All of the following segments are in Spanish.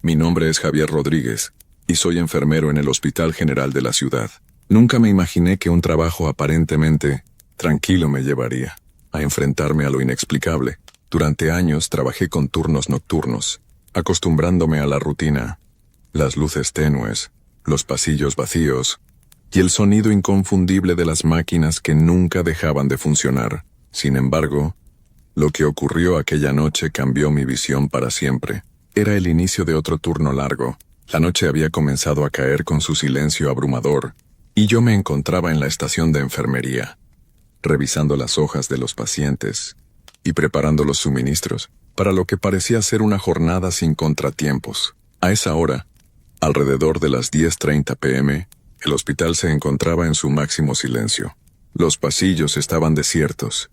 Mi nombre es Javier Rodríguez, y soy enfermero en el Hospital General de la ciudad. Nunca me imaginé que un trabajo aparentemente tranquilo me llevaría a enfrentarme a lo inexplicable. Durante años trabajé con turnos nocturnos, acostumbrándome a la rutina, las luces tenues, los pasillos vacíos, y el sonido inconfundible de las máquinas que nunca dejaban de funcionar. Sin embargo, lo que ocurrió aquella noche cambió mi visión para siempre. Era el inicio de otro turno largo. La noche había comenzado a caer con su silencio abrumador, y yo me encontraba en la estación de enfermería, revisando las hojas de los pacientes y preparando los suministros para lo que parecía ser una jornada sin contratiempos. A esa hora, alrededor de las 10:30 p.m., el hospital se encontraba en su máximo silencio. Los pasillos estaban desiertos,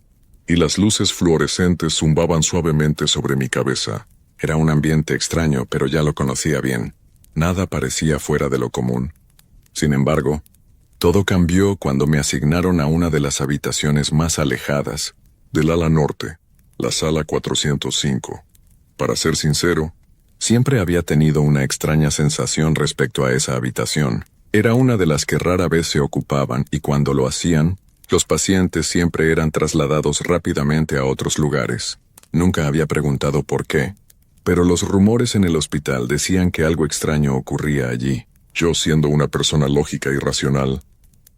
y las luces fluorescentes zumbaban suavemente sobre mi cabeza. Era un ambiente extraño, pero ya lo conocía bien. Nada parecía fuera de lo común. Sin embargo, todo cambió cuando me asignaron a una de las habitaciones más alejadas del ala norte, la sala 405. Para ser sincero, siempre había tenido una extraña sensación respecto a esa habitación. Era una de las que rara vez se ocupaban, y cuando lo hacían, los pacientes siempre eran trasladados rápidamente a otros lugares. Nunca había preguntado por qué, pero los rumores en el hospital decían que algo extraño ocurría allí. Yo, siendo una persona lógica y racional,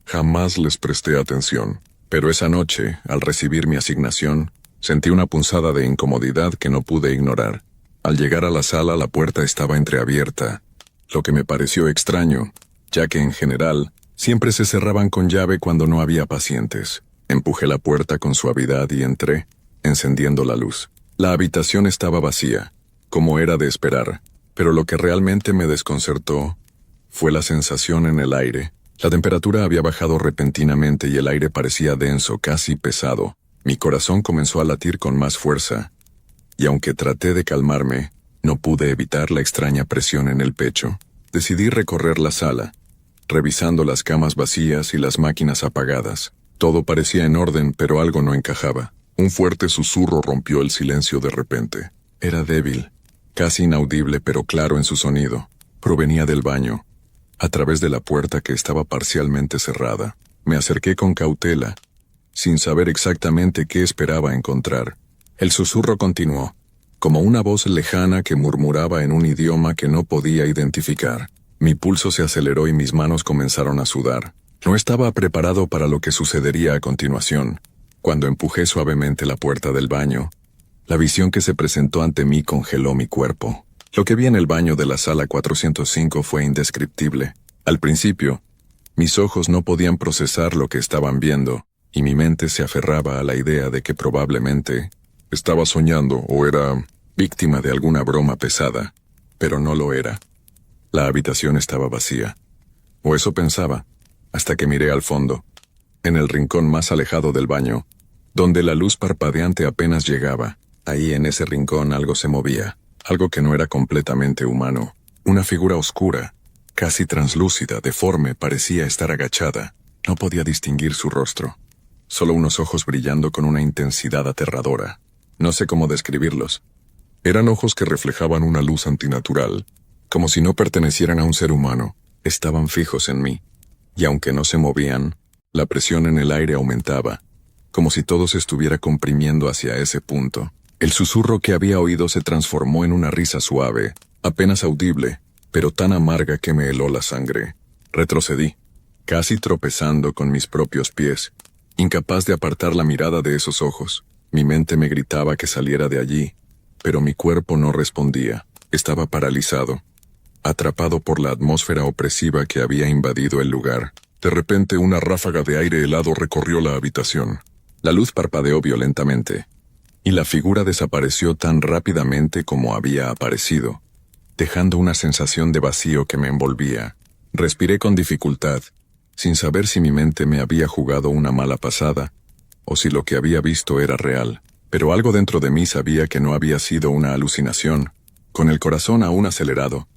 jamás les presté atención. Pero esa noche, al recibir mi asignación, sentí una punzada de incomodidad que no pude ignorar. Al llegar a la sala, la puerta estaba entreabierta, lo que me pareció extraño, ya que en general siempre se cerraban con llave cuando no había pacientes. Empujé la puerta con suavidad y entré, encendiendo la luz. La habitación estaba vacía, como era de esperar, pero lo que realmente me desconcertó fue la sensación en el aire. La temperatura había bajado repentinamente y el aire parecía denso, casi pesado. Mi corazón comenzó a latir con más fuerza, y aunque traté de calmarme, no pude evitar la extraña presión en el pecho. Decidí recorrer la sala, revisando las camas vacías y las máquinas apagadas. Todo parecía en orden, pero algo no encajaba. Un fuerte susurro rompió el silencio de repente. Era débil, casi inaudible, pero claro en su sonido. Provenía del baño, a través de la puerta que estaba parcialmente cerrada. Me acerqué con cautela, sin saber exactamente qué esperaba encontrar. El susurro continuó, como una voz lejana que murmuraba en un idioma que no podía identificar. Mi pulso se aceleró y mis manos comenzaron a sudar. No estaba preparado para lo que sucedería a continuación. Cuando empujé suavemente la puerta del baño, la visión que se presentó ante mí congeló mi cuerpo. Lo que vi en el baño de la sala 405 fue indescriptible. Al principio, mis ojos no podían procesar lo que estaban viendo, y mi mente se aferraba a la idea de que probablemente estaba soñando o era víctima de alguna broma pesada, pero no lo era. La habitación estaba vacía, o eso pensaba, hasta que miré al fondo, en el rincón más alejado del baño, donde la luz parpadeante apenas llegaba. Ahí en ese rincón algo se movía, algo que no era completamente humano. Una figura oscura, casi translúcida, deforme, parecía estar agachada. No podía distinguir su rostro, solo unos ojos brillando con una intensidad aterradora. No sé cómo describirlos. Eran ojos que reflejaban una luz antinatural, como si no pertenecieran a un ser humano. Estaban fijos en mí, y aunque no se movían, la presión en el aire aumentaba, como si todo se estuviera comprimiendo hacia ese punto. El susurro que había oído se transformó en una risa suave, apenas audible, pero tan amarga que me heló la sangre. Retrocedí, casi tropezando con mis propios pies, incapaz de apartar la mirada de esos ojos. Mi mente me gritaba que saliera de allí, pero mi cuerpo no respondía. Estaba paralizado, atrapado por la atmósfera opresiva que había invadido el lugar. De repente una ráfaga de aire helado recorrió la habitación. La luz parpadeó violentamente, y la figura desapareció tan rápidamente como había aparecido, dejando una sensación de vacío que me envolvía. Respiré con dificultad, sin saber si mi mente me había jugado una mala pasada, o si lo que había visto era real. Pero algo dentro de mí sabía que no había sido una alucinación. Con el corazón aún acelerado,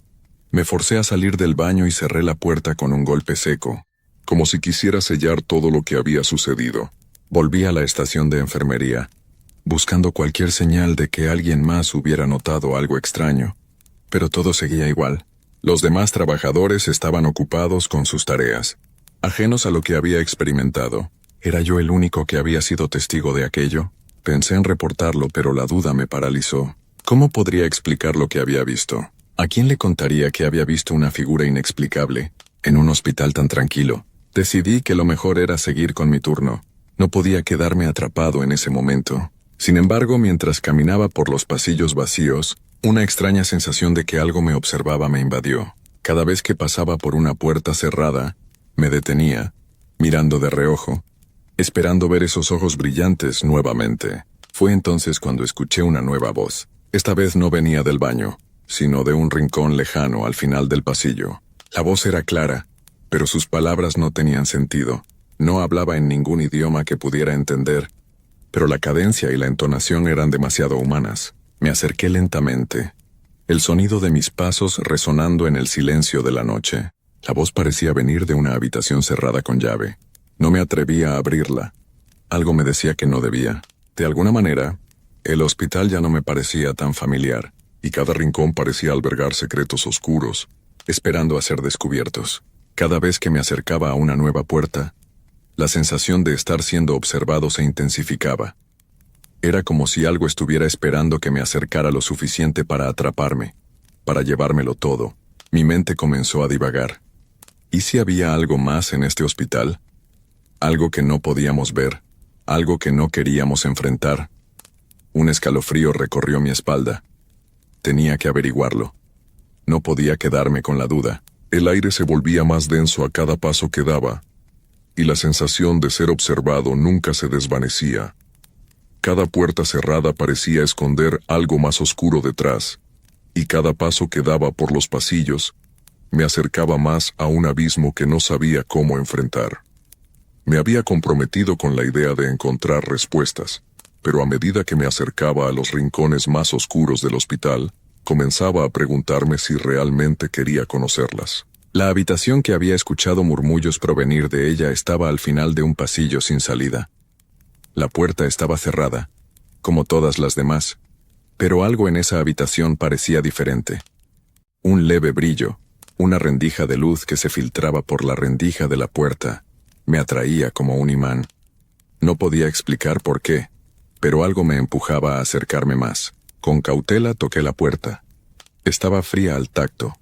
me forcé a salir del baño y cerré la puerta con un golpe seco, como si quisiera sellar todo lo que había sucedido. Volví a la estación de enfermería, buscando cualquier señal de que alguien más hubiera notado algo extraño, Pero todo seguía igual. Los demás trabajadores estaban ocupados con sus tareas, ajenos a lo que había experimentado. ¿Era yo el único que había sido testigo de aquello? Pensé en reportarlo, pero la duda me paralizó. ¿Cómo podría explicar lo que había visto? ¿A quién le contaría que había visto una figura inexplicable en un hospital tan tranquilo? Decidí que lo mejor era seguir con mi turno. No podía quedarme atrapado en ese momento. Sin embargo, mientras caminaba por los pasillos vacíos, una extraña sensación de que algo me observaba me invadió. Cada vez que pasaba por una puerta cerrada, me detenía, mirando de reojo, esperando ver esos ojos brillantes nuevamente. Fue entonces cuando escuché una nueva voz. Esta vez no venía del baño, sino de un rincón lejano al final del pasillo. La voz era clara, pero sus palabras no tenían sentido. No hablaba en ningún idioma que pudiera entender, pero la cadencia y la entonación eran demasiado humanas. Me acerqué lentamente, el sonido de mis pasos resonando en el silencio de la noche. La voz parecía venir de una habitación cerrada con llave. No me atrevía a abrirla. Algo me decía que no debía. De alguna manera, el hospital ya no me parecía tan familiar, y cada rincón parecía albergar secretos oscuros, esperando a ser descubiertos. Cada vez que me acercaba a una nueva puerta, la sensación de estar siendo observado se intensificaba. Era como si algo estuviera esperando que me acercara lo suficiente para atraparme, para llevármelo todo. Mi mente comenzó a divagar. ¿Y si había algo más en este hospital? Algo que no podíamos ver, algo que no queríamos enfrentar. Un escalofrío recorrió mi espalda. Tenía que averiguarlo. No podía quedarme con la duda. El aire se volvía más denso a cada paso que daba, y la sensación de ser observado nunca se desvanecía. Cada puerta cerrada parecía esconder algo más oscuro detrás, y cada paso que daba por los pasillos me acercaba más a un abismo que no sabía cómo enfrentar. Me había comprometido con la idea de encontrar respuestas, pero a medida que me acercaba a los rincones más oscuros del hospital, comenzaba a preguntarme si realmente quería conocerlas. La habitación que había escuchado murmullos provenir de ella estaba al final de un pasillo sin salida. La puerta estaba cerrada, como todas las demás, pero algo en esa habitación parecía diferente. Un leve brillo, una rendija de luz que se filtraba por la rendija de la puerta, me atraía como un imán. No podía explicar por qué, pero algo me empujaba a acercarme más. Con cautela toqué la puerta. Estaba fría al tacto,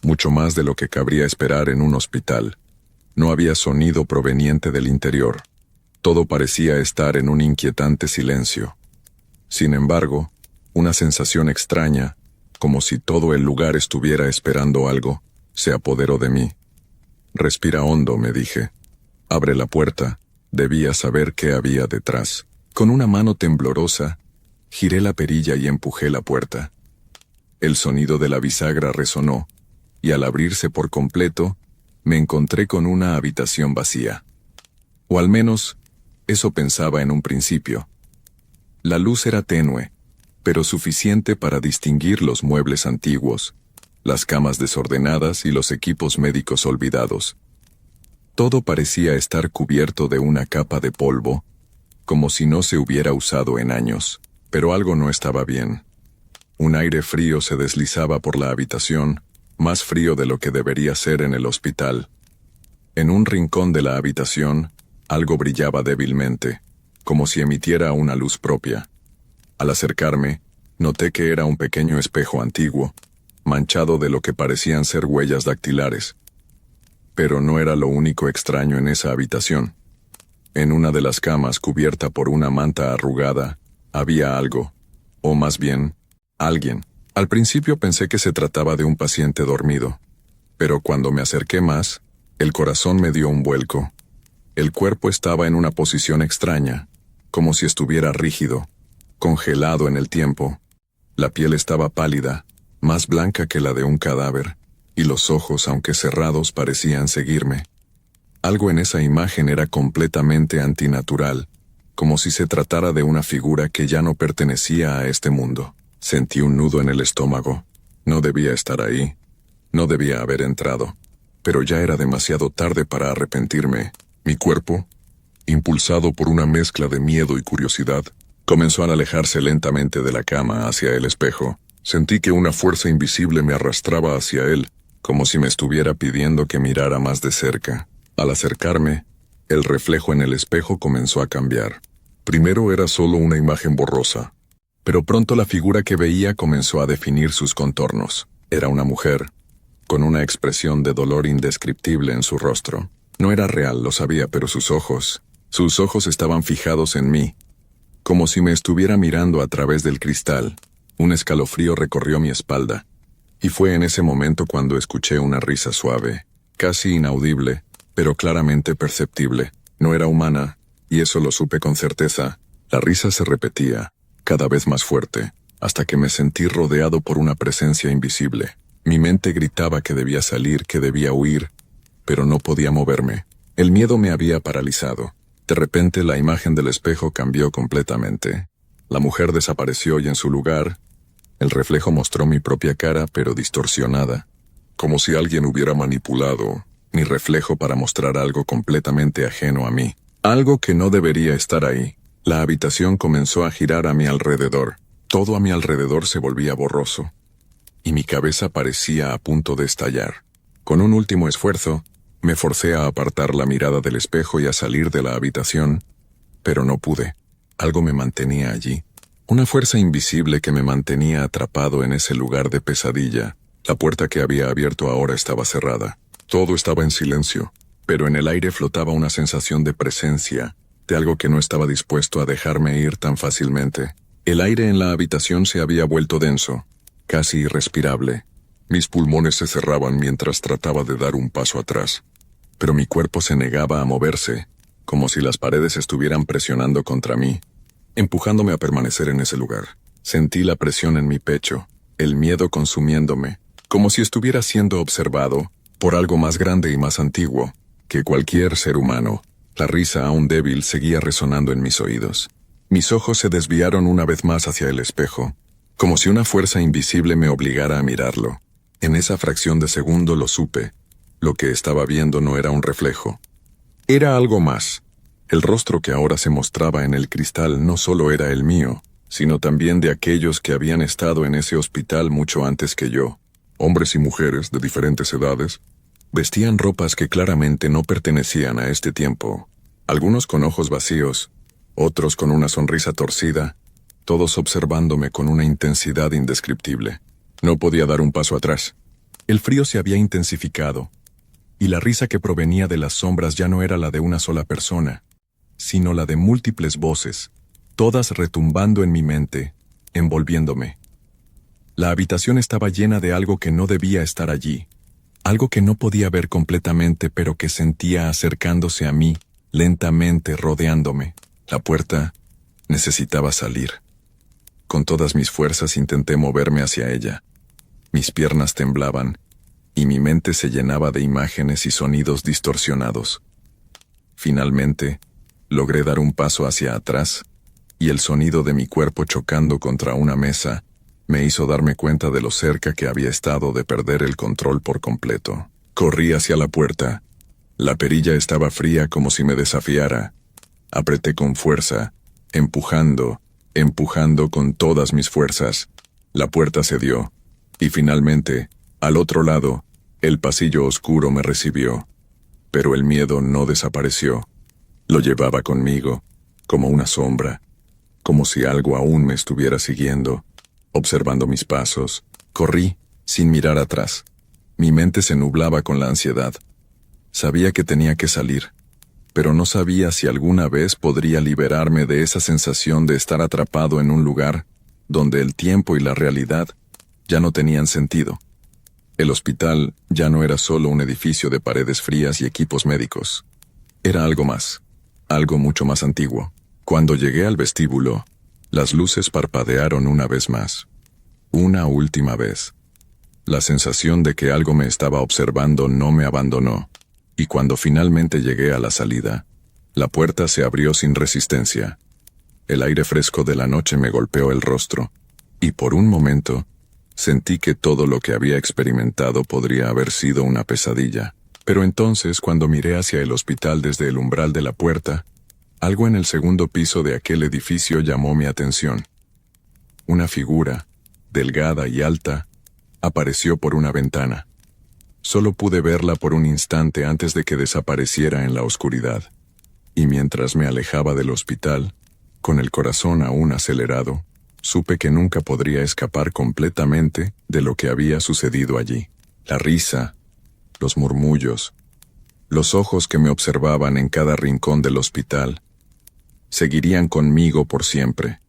mucho más de lo que cabría esperar en un hospital. No había sonido proveniente del interior. Todo parecía estar en un inquietante silencio. Sin embargo, una sensación extraña, como si todo el lugar estuviera esperando algo, se apoderó de mí. Respira hondo, me dije. Abre la puerta. Debía saber qué había detrás. Con una mano temblorosa, giré la perilla y empujé la puerta. El sonido de la bisagra resonó, y al abrirse por completo, me encontré con una habitación vacía. O al menos, eso pensaba en un principio. La luz era tenue, pero suficiente para distinguir los muebles antiguos, las camas desordenadas y los equipos médicos olvidados. Todo parecía estar cubierto de una capa de polvo, como si no se hubiera usado en años, pero algo no estaba bien. Un aire frío se deslizaba por la habitación, más frío de lo que debería ser en el hospital. En un rincón de la habitación, algo brillaba débilmente, como si emitiera una luz propia. Al acercarme, noté que era un pequeño espejo antiguo, manchado de lo que parecían ser huellas dactilares. Pero no era lo único extraño en esa habitación. En una de las camas cubierta por una manta arrugada, había algo, o más bien, alguien. Al principio pensé que se trataba de un paciente dormido, pero cuando me acerqué más, el corazón me dio un vuelco. El cuerpo estaba en una posición extraña, como si estuviera rígido, congelado en el tiempo. La piel estaba pálida, más blanca que la de un cadáver, y los ojos, aunque cerrados, parecían seguirme. Algo en esa imagen era completamente antinatural, como si se tratara de una figura que ya no pertenecía a este mundo. Sentí un nudo en el estómago. No debía estar ahí. No debía haber entrado. Pero ya era demasiado tarde para arrepentirme. Mi cuerpo, impulsado por una mezcla de miedo y curiosidad, comenzó a alejarse lentamente de la cama hacia el espejo. Sentí que una fuerza invisible me arrastraba hacia él, como si me estuviera pidiendo que mirara más de cerca. Al acercarme, el reflejo en el espejo comenzó a cambiar. Primero era solo una imagen borrosa, pero pronto la figura que veía comenzó a definir sus contornos. Era una mujer, con una expresión de dolor indescriptible en su rostro. No era real, lo sabía, pero sus ojos estaban fijados en mí, como si me estuviera mirando a través del cristal. Un escalofrío recorrió mi espalda, y fue en ese momento cuando escuché una risa suave, casi inaudible, pero claramente perceptible. No era humana, y eso lo supe con certeza. La risa se repetía, cada vez más fuerte, hasta que me sentí rodeado por una presencia invisible. Mi mente gritaba que debía salir, que debía huir, pero no podía moverme. El miedo me había paralizado. De repente la imagen del espejo cambió completamente. La mujer desapareció y en su lugar, el reflejo mostró mi propia cara, pero distorsionada, como si alguien hubiera manipulado mi reflejo para mostrar algo completamente ajeno a mí, algo que no debería estar ahí. La habitación comenzó a girar a mi alrededor. Todo a mi alrededor se volvía borroso, y mi cabeza parecía a punto de estallar. Con un último esfuerzo, me forcé a apartar la mirada del espejo y a salir de la habitación, pero no pude. Algo me mantenía allí. Una fuerza invisible que me mantenía atrapado en ese lugar de pesadilla. La puerta que había abierto ahora estaba cerrada. Todo estaba en silencio, pero en el aire flotaba una sensación de presencia, de algo que no estaba dispuesto a dejarme ir tan fácilmente. El aire en la habitación se había vuelto denso, casi irrespirable. Mis pulmones se cerraban mientras trataba de dar un paso atrás, pero mi cuerpo se negaba a moverse, como si las paredes estuvieran presionando contra mí, empujándome a permanecer en ese lugar. Sentí la presión en mi pecho, el miedo consumiéndome, como si estuviera siendo observado por algo más grande y más antiguo que cualquier ser humano. La risa aún débil seguía resonando en mis oídos. Mis ojos se desviaron una vez más hacia el espejo, como si una fuerza invisible me obligara a mirarlo. En esa fracción de segundo lo supe. Lo que estaba viendo no era un reflejo. Era algo más. El rostro que ahora se mostraba en el cristal no solo era el mío, sino también de aquellos que habían estado en ese hospital mucho antes que yo. Hombres y mujeres de diferentes edades, vestían ropas que claramente no pertenecían a este tiempo. Algunos con ojos vacíos, otros con una sonrisa torcida, todos observándome con una intensidad indescriptible. No podía dar un paso atrás. El frío se había intensificado, y la risa que provenía de las sombras ya no era la de una sola persona, sino la de múltiples voces, todas retumbando en mi mente, envolviéndome. La habitación estaba llena de algo que no debía estar allí, algo que no podía ver completamente pero que sentía acercándose a mí, lentamente rodeándome. La puerta necesitaba salir. Con todas mis fuerzas intenté moverme hacia ella. Mis piernas temblaban, y mi mente se llenaba de imágenes y sonidos distorsionados. Finalmente, logré dar un paso hacia atrás, y el sonido de mi cuerpo chocando contra una mesa me hizo darme cuenta de lo cerca que había estado de perder el control por completo. Corrí hacia la puerta. La perilla estaba fría como si me desafiara. Apreté con fuerza, empujando con todas mis fuerzas. La puerta cedió, y finalmente, al otro lado, el pasillo oscuro me recibió. Pero el miedo no desapareció. Lo llevaba conmigo, como una sombra, como si algo aún me estuviera siguiendo, observando mis pasos. Corrí, sin mirar atrás. Mi mente se nublaba con la ansiedad. Sabía que tenía que salir, pero no sabía si alguna vez podría liberarme de esa sensación de estar atrapado en un lugar donde el tiempo y la realidad ya no tenían sentido. El hospital ya no era solo un edificio de paredes frías y equipos médicos. Era algo más, algo mucho más antiguo. Cuando llegué al vestíbulo, las luces parpadearon una vez más. Una última vez. La sensación de que algo me estaba observando no me abandonó, y cuando finalmente llegué a la salida, la puerta se abrió sin resistencia. El aire fresco de la noche me golpeó el rostro, y por un momento, sentí que todo lo que había experimentado podría haber sido una pesadilla. Pero entonces, cuando miré hacia el hospital desde el umbral de la puerta, algo en el segundo piso de aquel edificio llamó mi atención. Una figura, delgada y alta, apareció por una ventana. Solo pude verla por un instante antes de que desapareciera en la oscuridad. Y mientras me alejaba del hospital, con el corazón aún acelerado, supe que nunca podría escapar completamente de lo que había sucedido allí. La risa, los murmullos, los ojos que me observaban en cada rincón del hospital, seguirían conmigo por siempre.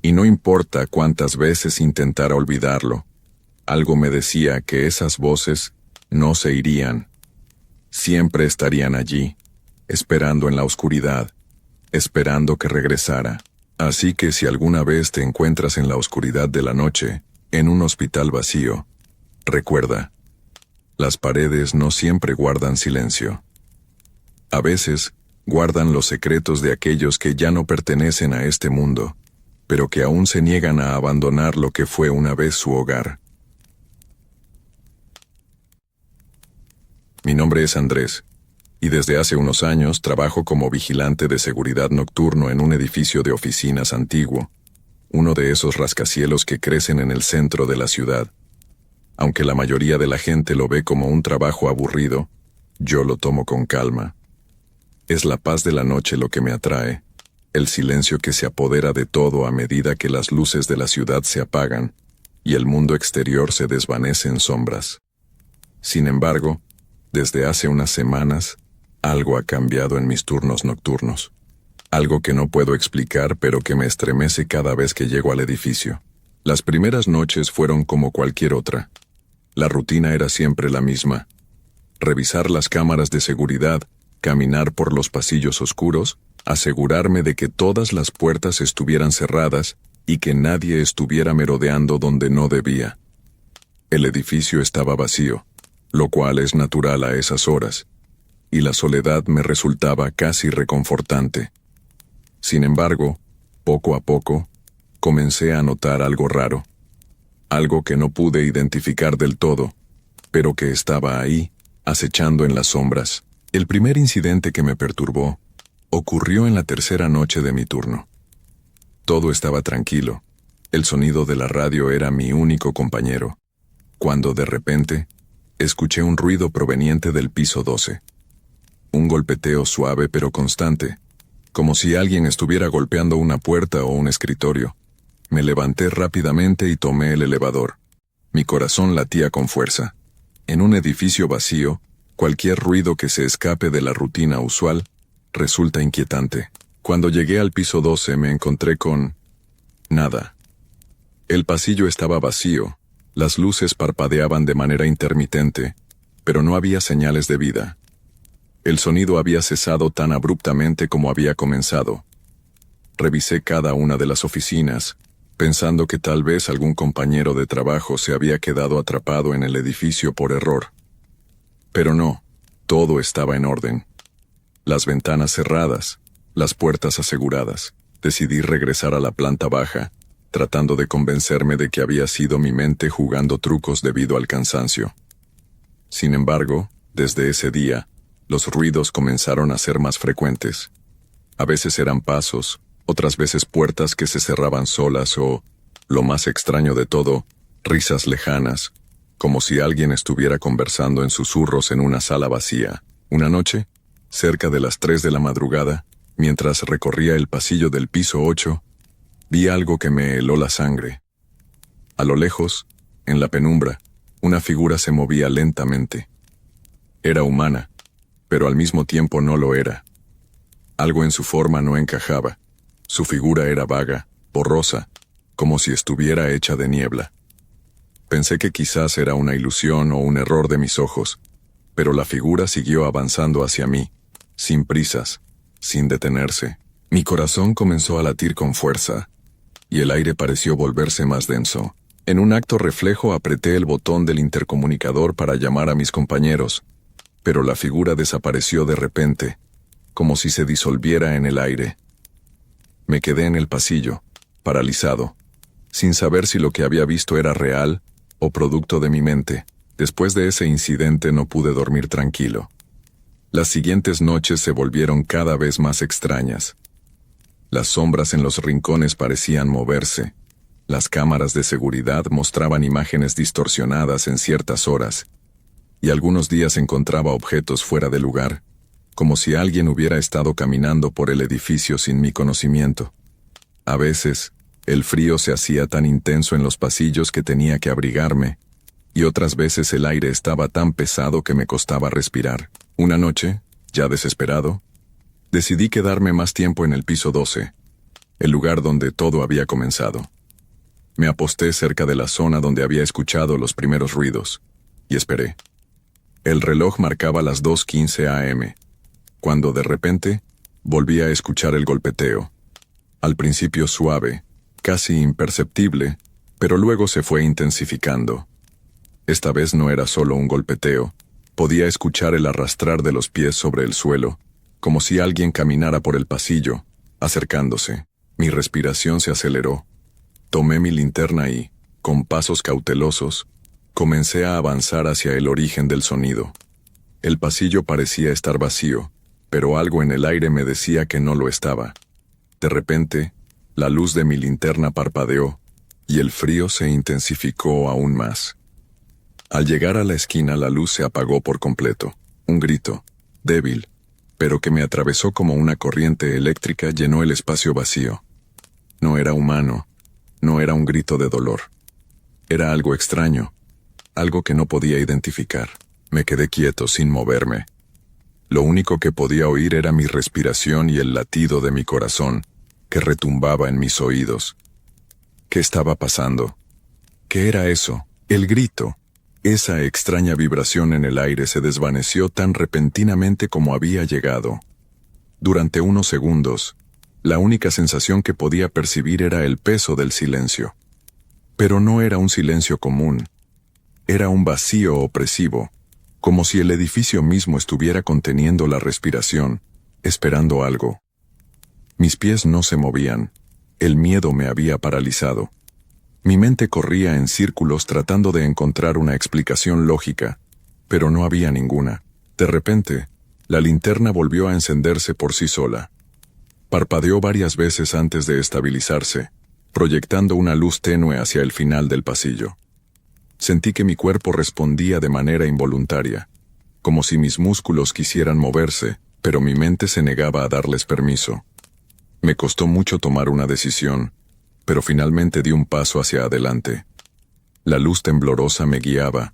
Y no importa cuántas veces intentara olvidarlo, algo me decía que esas voces no se irían. Siempre estarían allí, esperando en la oscuridad, esperando que regresara. Así que si alguna vez te encuentras en la oscuridad de la noche, en un hospital vacío, recuerda, las paredes no siempre guardan silencio. A veces, guardan los secretos de aquellos que ya no pertenecen a este mundo, pero que aún se niegan a abandonar lo que fue una vez su hogar. Mi nombre es Andrés, y desde hace unos años trabajo como vigilante de seguridad nocturno en un edificio de oficinas antiguo, uno de esos rascacielos que crecen en el centro de la ciudad. Aunque la mayoría de la gente lo ve como un trabajo aburrido, yo lo tomo con calma. Es la paz de la noche lo que me atrae, el silencio que se apodera de todo a medida que las luces de la ciudad se apagan y el mundo exterior se desvanece en sombras. Sin embargo, desde hace unas semanas, algo ha cambiado en mis turnos nocturnos. Algo que no puedo explicar, pero que me estremece cada vez que llego al edificio. Las primeras noches fueron como cualquier otra. La rutina era siempre la misma. Revisar las cámaras de seguridad, caminar por los pasillos oscuros, asegurarme de que todas las puertas estuvieran cerradas y que nadie estuviera merodeando donde no debía. El edificio estaba vacío, lo cual es natural a esas horas, y la soledad me resultaba casi reconfortante. Sin embargo, poco a poco, comencé a notar algo raro. Algo que no pude identificar del todo, pero que estaba ahí, acechando en las sombras. El primer incidente que me perturbó ocurrió en la tercera noche de mi turno. Todo estaba tranquilo. El sonido de la radio era mi único compañero, cuando de repente escuché un ruido proveniente del piso 12. Un golpeteo suave pero constante, como si alguien estuviera golpeando una puerta o un escritorio. Me levanté rápidamente y tomé el elevador. Mi corazón latía con fuerza. En un edificio vacío, cualquier ruido que se escape de la rutina usual resulta inquietante. Cuando llegué al piso 12 me encontré con nada. El pasillo estaba vacío, las luces parpadeaban de manera intermitente, pero no había señales de vida. El sonido había cesado tan abruptamente como había comenzado. Revisé cada una de las oficinas, pensando que tal vez algún compañero de trabajo se había quedado atrapado en el edificio por error. Pero no, todo estaba en orden. Las ventanas cerradas, las puertas aseguradas. Decidí regresar a la planta baja, tratando de convencerme de que había sido mi mente jugando trucos debido al cansancio. Sin embargo, desde ese día, los ruidos comenzaron a ser más frecuentes. A veces eran pasos, otras veces puertas que se cerraban solas o, lo más extraño de todo, risas lejanas, como si alguien estuviera conversando en susurros en una sala vacía. Una noche, cerca de las 3 de la madrugada, mientras recorría el pasillo del piso 8, vi algo que me heló la sangre. A lo lejos, en la penumbra, una figura se movía lentamente. Era humana, pero al mismo tiempo no lo era. Algo en su forma no encajaba. Su figura era vaga, borrosa, como si estuviera hecha de niebla. Pensé que quizás era una ilusión o un error de mis ojos, pero la figura siguió avanzando hacia mí, sin prisas, sin detenerse. Mi corazón comenzó a latir con fuerza, y el aire pareció volverse más denso. En un acto reflejo apreté el botón del intercomunicador para llamar a mis compañeros, pero la figura desapareció de repente, como si se disolviera en el aire. Me quedé en el pasillo, paralizado, sin saber si lo que había visto era real o producto de mi mente. Después de ese incidente no pude dormir tranquilo. Las siguientes noches se volvieron cada vez más extrañas. Las sombras en los rincones parecían moverse, Las cámaras de seguridad mostraban imágenes distorsionadas en ciertas horas, y algunos días encontraba objetos fuera de lugar, como si alguien hubiera estado caminando por el edificio sin mi conocimiento. A veces, el frío se hacía tan intenso en los pasillos que tenía que abrigarme, y otras veces el aire estaba tan pesado que me costaba respirar. Una noche, ya desesperado, decidí quedarme más tiempo en el piso 12, el lugar donde todo había comenzado. Me aposté cerca de la zona donde había escuchado los primeros ruidos, y esperé. El reloj marcaba las 2:15 a.m., cuando de repente volví a escuchar el golpeteo. Al principio suave, casi imperceptible, pero luego se fue intensificando. Esta vez no era solo un golpeteo, podía escuchar el arrastrar de los pies sobre el suelo, como si alguien caminara por el pasillo, acercándose. Mi respiración se aceleró. Tomé mi linterna y, con pasos cautelosos, comencé a avanzar hacia el origen del sonido. El pasillo parecía estar vacío, pero algo en el aire me decía que no lo estaba. De repente, la luz de mi linterna parpadeó, y el frío se intensificó aún más. Al llegar a la esquina, la luz se apagó por completo. Un grito, débil, pero que me atravesó como una corriente eléctrica, llenó el espacio vacío. No era humano, no era un grito de dolor. Era algo extraño, algo que no podía identificar. Me quedé quieto sin moverme. Lo único que podía oír era mi respiración y el latido de mi corazón, que retumbaba en mis oídos. ¿Qué estaba pasando? ¿Qué era eso? El grito. Esa extraña vibración en el aire se desvaneció tan repentinamente como había llegado. Durante unos segundos, la única sensación que podía percibir era el peso del silencio. Pero no era un silencio común. Era un vacío opresivo, como si el edificio mismo estuviera conteniendo la respiración, esperando algo. Mis pies no se movían. El miedo me había paralizado. Mi mente corría en círculos tratando de encontrar una explicación lógica, pero no había ninguna. De repente, la linterna volvió a encenderse por sí sola. Parpadeó varias veces antes de estabilizarse, proyectando una luz tenue hacia el final del pasillo. Sentí que mi cuerpo respondía de manera involuntaria, como si mis músculos quisieran moverse, pero mi mente se negaba a darles permiso. Me costó mucho tomar una decisión, pero finalmente di un paso hacia adelante. La luz temblorosa me guiaba,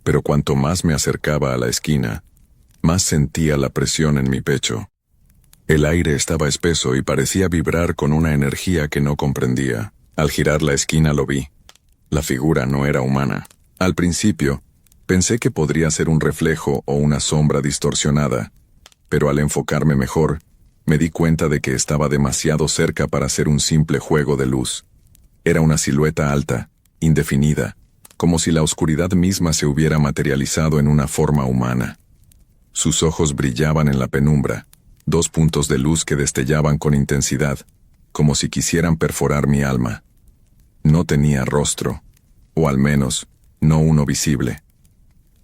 pero cuanto más me acercaba a la esquina, más sentía la presión en mi pecho. El aire estaba espeso y parecía vibrar con una energía que no comprendía. Al girar la esquina lo vi. La figura no era humana. Al principio, pensé que podría ser un reflejo o una sombra distorsionada, pero al enfocarme mejor, me di cuenta de que estaba demasiado cerca para ser un simple juego de luz. Era una silueta alta, indefinida, como si la oscuridad misma se hubiera materializado en una forma humana. Sus ojos brillaban en la penumbra, 2 puntos de luz que destellaban con intensidad, como si quisieran perforar mi alma. No tenía rostro, o al menos, no uno visible.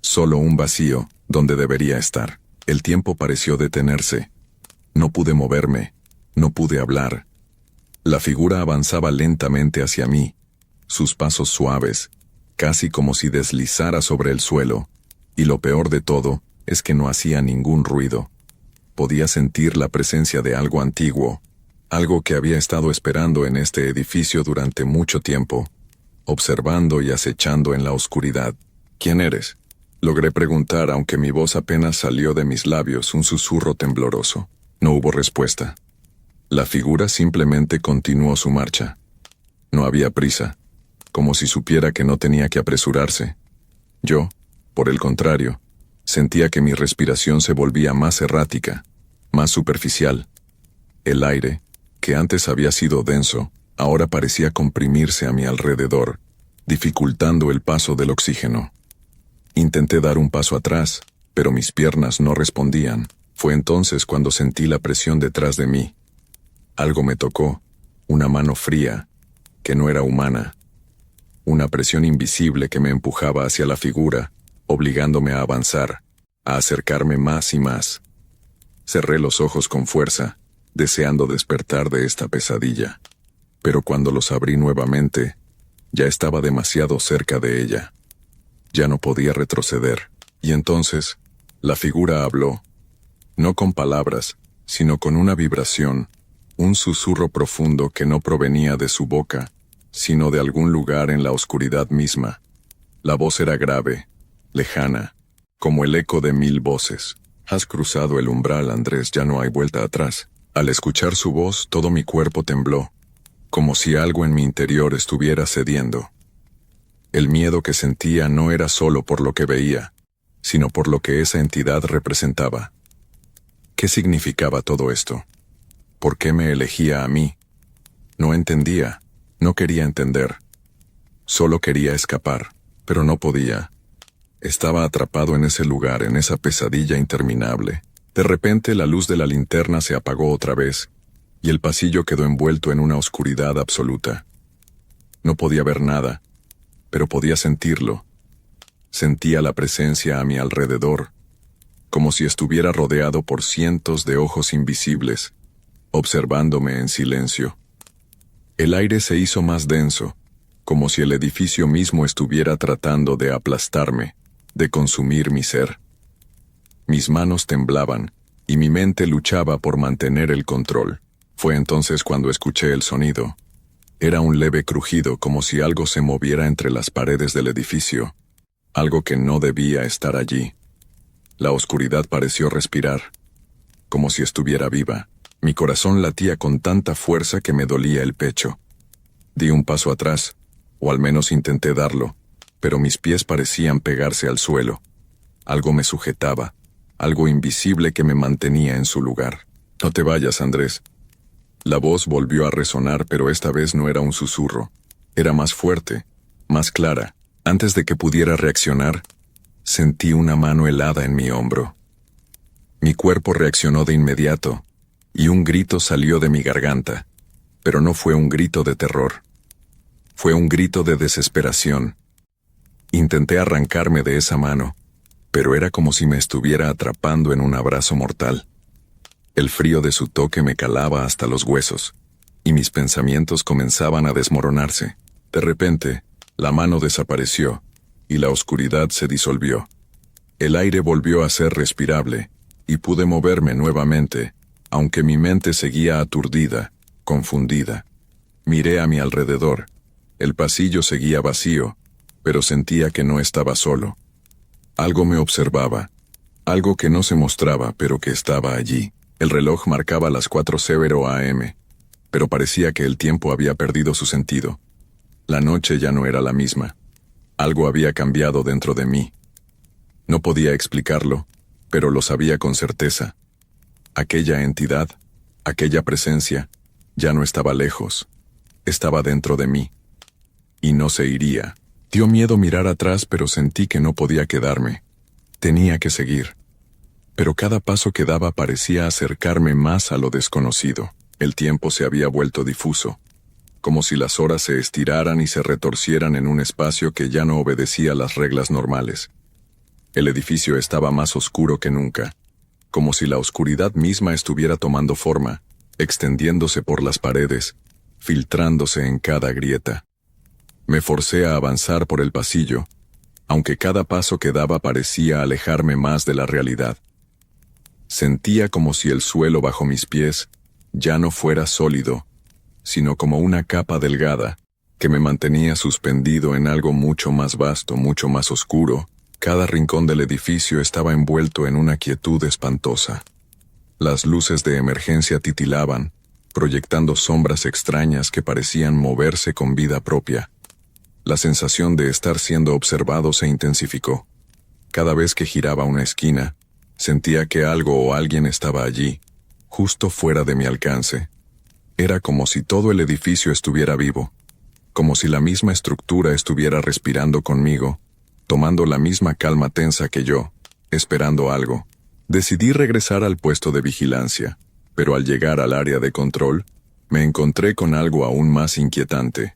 Solo un vacío, donde debería estar. El tiempo pareció detenerse. No pude moverme, no pude hablar. La figura avanzaba lentamente hacia mí, sus pasos suaves, casi como si deslizara sobre el suelo, y lo peor de todo es que no hacía ningún ruido. Podía sentir la presencia de algo antiguo, algo que había estado esperando en este edificio durante mucho tiempo, observando y acechando en la oscuridad. ¿Quién eres?, logré preguntar, aunque mi voz apenas salió de mis labios, un susurro tembloroso. No hubo respuesta. La figura simplemente continuó su marcha. No había prisa, como si supiera que no tenía que apresurarse. Yo, por el contrario, sentía que mi respiración se volvía más errática, más superficial. El aire, que antes había sido denso, ahora parecía comprimirse a mi alrededor, dificultando el paso del oxígeno. Intenté dar un paso atrás, pero mis piernas no respondían. Fue entonces cuando sentí la presión detrás de mí. Algo me tocó, una mano fría, que no era humana. Una presión invisible que me empujaba hacia la figura, obligándome a avanzar, a acercarme más y más. Cerré los ojos con fuerza, deseando despertar de esta pesadilla. Pero cuando los abrí nuevamente, Ya estaba demasiado cerca de ella. Ya no podía retroceder. Y entonces, la figura habló, no con palabras, sino con una vibración, un susurro profundo que no provenía de su boca, sino de algún lugar en la oscuridad misma. La voz era grave, lejana, como el eco de 1000 voces. Has cruzado el umbral, Andrés, ya no hay vuelta atrás. Al escuchar su voz, todo mi cuerpo tembló, como si algo en mi interior estuviera cediendo. El miedo que sentía no era solo por lo que veía, sino por lo que esa entidad representaba. ¿Qué significaba todo esto? ¿Por qué me elegía a mí? No entendía, no quería entender. Solo quería escapar, pero no podía. Estaba atrapado en ese lugar, en esa pesadilla interminable. De repente la luz de la linterna se apagó otra vez, y el pasillo quedó envuelto en una oscuridad absoluta. No podía ver nada, pero podía sentirlo. Sentía la presencia a mi alrededor, como si estuviera rodeado por cientos de ojos invisibles, observándome en silencio. El aire se hizo más denso, como si el edificio mismo estuviera tratando de aplastarme, de consumir mi ser. Mis manos temblaban, y mi mente luchaba por mantener el control. Fue entonces cuando escuché el sonido. Era un leve crujido, como si algo se moviera entre las paredes del edificio, algo que no debía estar allí. La oscuridad pareció respirar, como si estuviera viva. Mi corazón latía con tanta fuerza que me dolía el pecho. Di un paso atrás, o al menos intenté darlo, pero mis pies parecían pegarse al suelo. Algo me sujetaba, algo invisible que me mantenía en su lugar. No te vayas, Andrés. La voz volvió a resonar, pero esta vez no era un susurro. Era más fuerte, más clara. Antes de que pudiera reaccionar, sentí una mano helada en mi hombro. Mi cuerpo reaccionó de inmediato, y un grito salió de mi garganta, pero no fue un grito de terror. Fue un grito de desesperación. Intenté arrancarme de esa mano, pero era como si me estuviera atrapando en un abrazo mortal. El frío de su toque me calaba hasta los huesos, y mis pensamientos comenzaban a desmoronarse. De repente, la mano desapareció, y la oscuridad se disolvió. El aire volvió a ser respirable, y pude moverme nuevamente, aunque mi mente seguía aturdida, confundida. Miré a mi alrededor. El pasillo seguía vacío, pero sentía que no estaba solo. Algo me observaba, algo que no se mostraba, pero que estaba allí. El reloj marcaba las 4:00 AM, pero parecía que el tiempo había perdido su sentido. La noche ya no era la misma. Algo había cambiado dentro de mí. No podía explicarlo, pero lo sabía con certeza. Aquella entidad, aquella presencia, ya no estaba lejos. Estaba dentro de mí. Y no se iría. Dio miedo mirar atrás, pero sentí que no podía quedarme. Tenía que seguir. Pero cada paso que daba parecía acercarme más a lo desconocido. El tiempo se había vuelto difuso, como si las horas se estiraran y se retorcieran en un espacio que ya no obedecía las reglas normales. El edificio estaba más oscuro que nunca, como si la oscuridad misma estuviera tomando forma, extendiéndose por las paredes, filtrándose en cada grieta. Me forcé a avanzar por el pasillo, aunque cada paso que daba parecía alejarme más de la realidad. Sentía como si el suelo bajo mis pies ya no fuera sólido, sino como una capa delgada, que me mantenía suspendido en algo mucho más vasto, mucho más oscuro. Cada rincón del edificio estaba envuelto en una quietud espantosa. Las luces de emergencia titilaban, proyectando sombras extrañas que parecían moverse con vida propia. La sensación de estar siendo observado se intensificó. Cada vez que giraba una esquina, sentía que algo o alguien estaba allí, justo fuera de mi alcance. Era como si todo el edificio estuviera vivo, como si la misma estructura estuviera respirando conmigo, tomando la misma calma tensa que yo, esperando algo. Decidí regresar al puesto de vigilancia, pero al llegar al área de control, me encontré con algo aún más inquietante.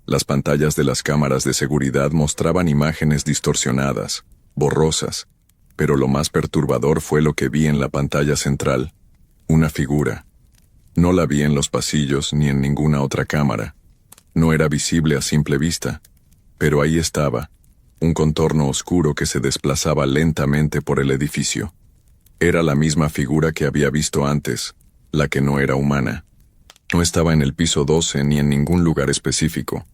Las pantallas de las cámaras de seguridad mostraban imágenes distorsionadas, borrosas, pero lo más perturbador fue lo que vi en la pantalla central, una figura. No la vi en los pasillos ni en ninguna otra cámara. No era visible a simple vista, pero ahí estaba, un contorno oscuro que se desplazaba lentamente por el edificio. Era la misma figura que había visto antes, la que no era humana. No estaba en el piso 12 ni en ningún lugar específico.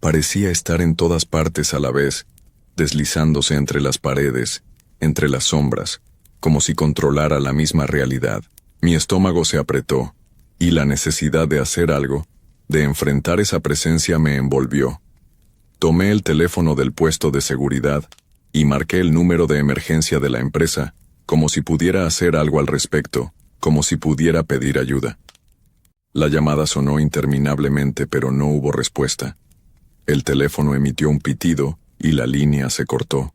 Parecía estar en todas partes a la vez, deslizándose entre las paredes, entre las sombras, como si controlara la misma realidad. Mi estómago se apretó, y la necesidad de hacer algo, de enfrentar esa presencia me envolvió. Tomé el teléfono del puesto de seguridad y marqué el número de emergencia de la empresa, como si pudiera hacer algo al respecto, como si pudiera pedir ayuda. La llamada sonó interminablemente, pero no hubo respuesta. El teléfono emitió un pitido y la línea se cortó.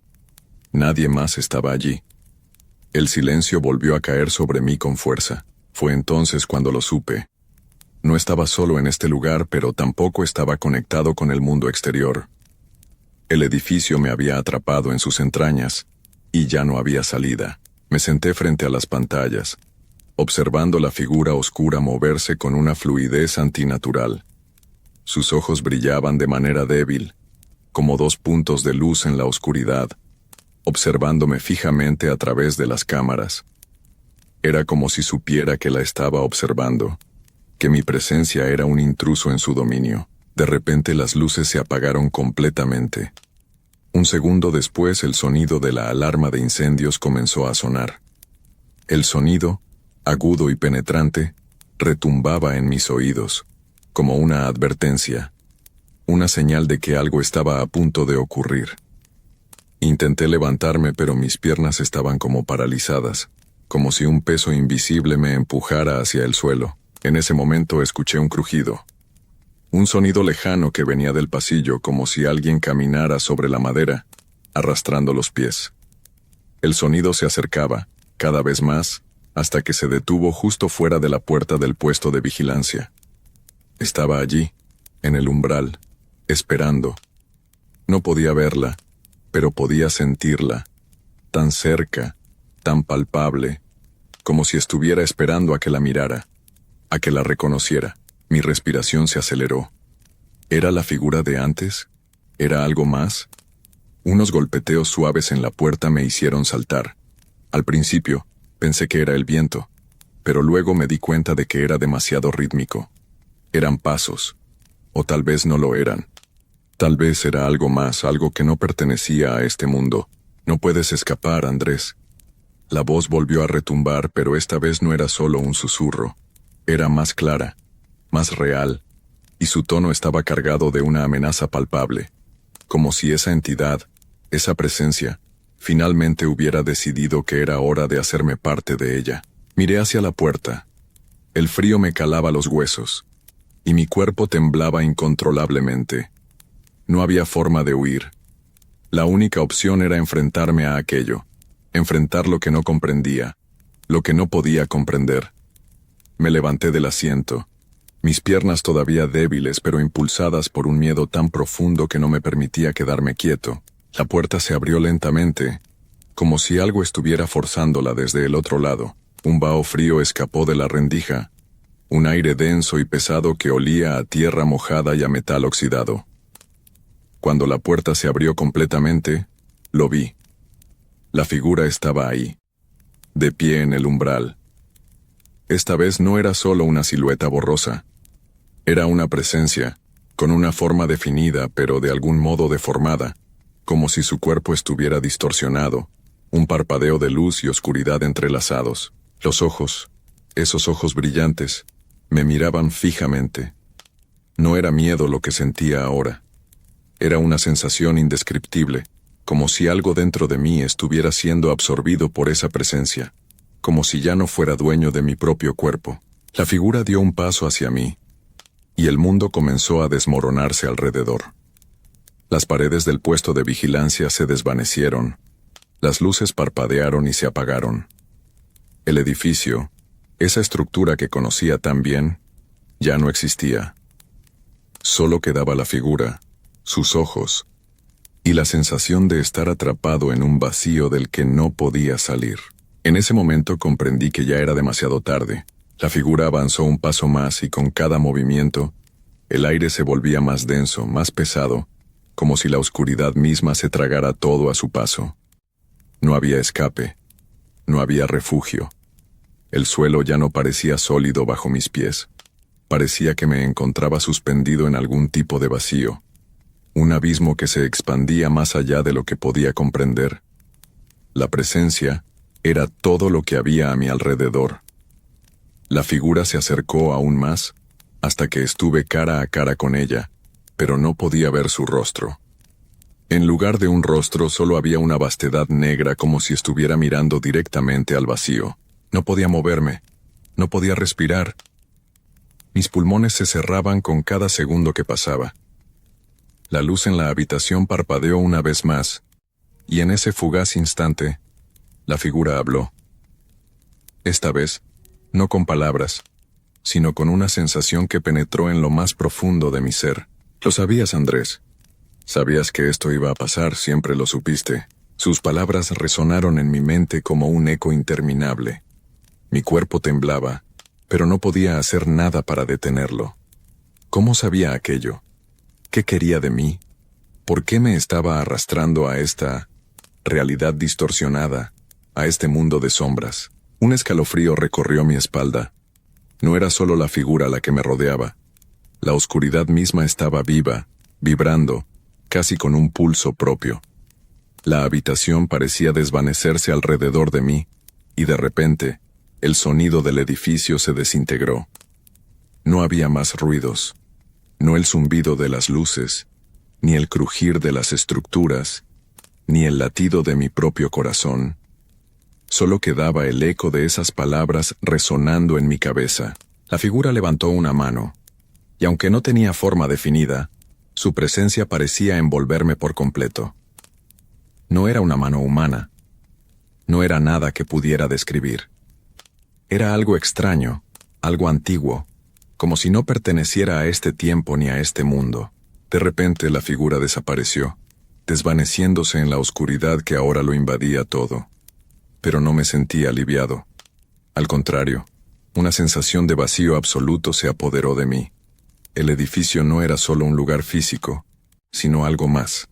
Nadie más estaba allí. El silencio volvió a caer sobre mí con fuerza. Fue entonces cuando lo supe. No estaba solo en este lugar, pero tampoco estaba conectado con el mundo exterior. El edificio me había atrapado en sus entrañas, y ya no había salida. Me senté frente a las pantallas, observando la figura oscura moverse con una fluidez antinatural. Sus ojos brillaban de manera débil, como dos puntos de luz en la oscuridad, observándome fijamente a través de las cámaras. Era como si supiera que la estaba observando, que mi presencia era un intruso en su dominio. De repente las luces se apagaron completamente. Un segundo después el sonido de la alarma de incendios comenzó a sonar. El sonido, agudo y penetrante, retumbaba en mis oídos, como una advertencia, una señal de que algo estaba a punto de ocurrir. Intenté levantarme, pero mis piernas estaban como paralizadas, como si un peso invisible me empujara hacia el suelo. En ese momento escuché un crujido. Un sonido lejano que venía del pasillo, como si alguien caminara sobre la madera, arrastrando los pies. El sonido se acercaba, cada vez más, hasta que se detuvo justo fuera de la puerta del puesto de vigilancia. Estaba allí, en el umbral, esperando. No podía verla, pero podía sentirla, tan cerca, tan palpable, como si estuviera esperando a que la mirara, a que la reconociera. Mi respiración se aceleró. ¿Era la figura de antes? ¿Era algo más? Unos golpeteos suaves en la puerta me hicieron saltar. Al principio, pensé que era el viento, pero luego me di cuenta de que era demasiado rítmico. Eran pasos, o tal vez no lo eran. Tal vez era algo más, algo que no pertenecía a este mundo. No puedes escapar, Andrés. La voz volvió a retumbar, pero esta vez no era solo un susurro. Era más clara, más real, y su tono estaba cargado de una amenaza palpable, como si esa entidad, esa presencia, finalmente hubiera decidido que era hora de hacerme parte de ella. Miré hacia la puerta. El frío me calaba los huesos, y mi cuerpo temblaba incontrolablemente. No había forma de huir. La única opción era enfrentarme a aquello, enfrentar lo que no comprendía, lo que no podía comprender. Me levanté del asiento, mis piernas todavía débiles pero impulsadas por un miedo tan profundo que no me permitía quedarme quieto. La puerta se abrió lentamente, como si algo estuviera forzándola desde el otro lado. Un vaho frío escapó de la rendija, un aire denso y pesado que olía a tierra mojada y a metal oxidado. Cuando la puerta se abrió completamente, lo vi. La figura estaba ahí, de pie en el umbral. Esta vez no era solo una silueta borrosa. Era una presencia, con una forma definida pero de algún modo deformada, como si su cuerpo estuviera distorsionado, un parpadeo de luz y oscuridad entrelazados. Los ojos, esos ojos brillantes, me miraban fijamente. No era miedo lo que sentía ahora. Era una sensación indescriptible, como si algo dentro de mí estuviera siendo absorbido por esa presencia, como si ya no fuera dueño de mi propio cuerpo. La figura dio un paso hacia mí, y el mundo comenzó a desmoronarse alrededor. Las paredes del puesto de vigilancia se desvanecieron, las luces parpadearon y se apagaron. El edificio, esa estructura que conocía tan bien, ya no existía. Solo quedaba la figura, sus ojos, y la sensación de estar atrapado en un vacío del que no podía salir. En ese momento comprendí que ya era demasiado tarde. La figura avanzó un paso más y con cada movimiento, El aire se volvía más denso, más pesado, como si la oscuridad misma se tragara todo a su paso. No había escape, no había refugio. El suelo ya no parecía sólido bajo mis pies. Parecía que me encontraba suspendido en algún tipo de vacío, un abismo que se expandía más allá de lo que podía comprender. La presencia era todo lo que había a mi alrededor. La figura se acercó aún más, hasta que estuve cara a cara con ella, pero no podía ver su rostro. En lugar de un rostro solo había una vastedad negra como si estuviera mirando directamente al vacío. No podía moverme, no podía respirar. Mis pulmones se cerraban con cada segundo que pasaba. La luz en la habitación parpadeó una vez más, y en ese fugaz instante, la figura habló. Esta vez, no con palabras, sino con una sensación que penetró en lo más profundo de mi ser. Lo sabías, Andrés. Sabías que esto iba a pasar, siempre lo supiste. Sus palabras resonaron en mi mente como un eco interminable. Mi cuerpo temblaba, pero no podía hacer nada para detenerlo. ¿Cómo sabía aquello? ¿Qué quería de mí? ¿Por qué me estaba arrastrando a esta realidad distorsionada, a este mundo de sombras? Un escalofrío recorrió mi espalda. No era solo la figura la que me rodeaba. La oscuridad misma estaba viva, vibrando, casi con un pulso propio. La habitación parecía desvanecerse alrededor de mí, y de repente, el sonido del edificio se desintegró. No había más ruidos, no el zumbido de las luces, ni el crujir de las estructuras, ni el latido de mi propio corazón. Solo quedaba el eco de esas palabras resonando en mi cabeza. La figura levantó una mano, y aunque no tenía forma definida, su presencia parecía envolverme por completo. No era una mano humana. No era nada que pudiera describir. Era algo extraño, algo antiguo, como si no perteneciera a este tiempo ni a este mundo. De repente la figura desapareció, desvaneciéndose en la oscuridad que ahora lo invadía todo. Pero no me sentí aliviado. Al contrario, una sensación de vacío absoluto se apoderó de mí. El edificio no era solo un lugar físico, sino algo más.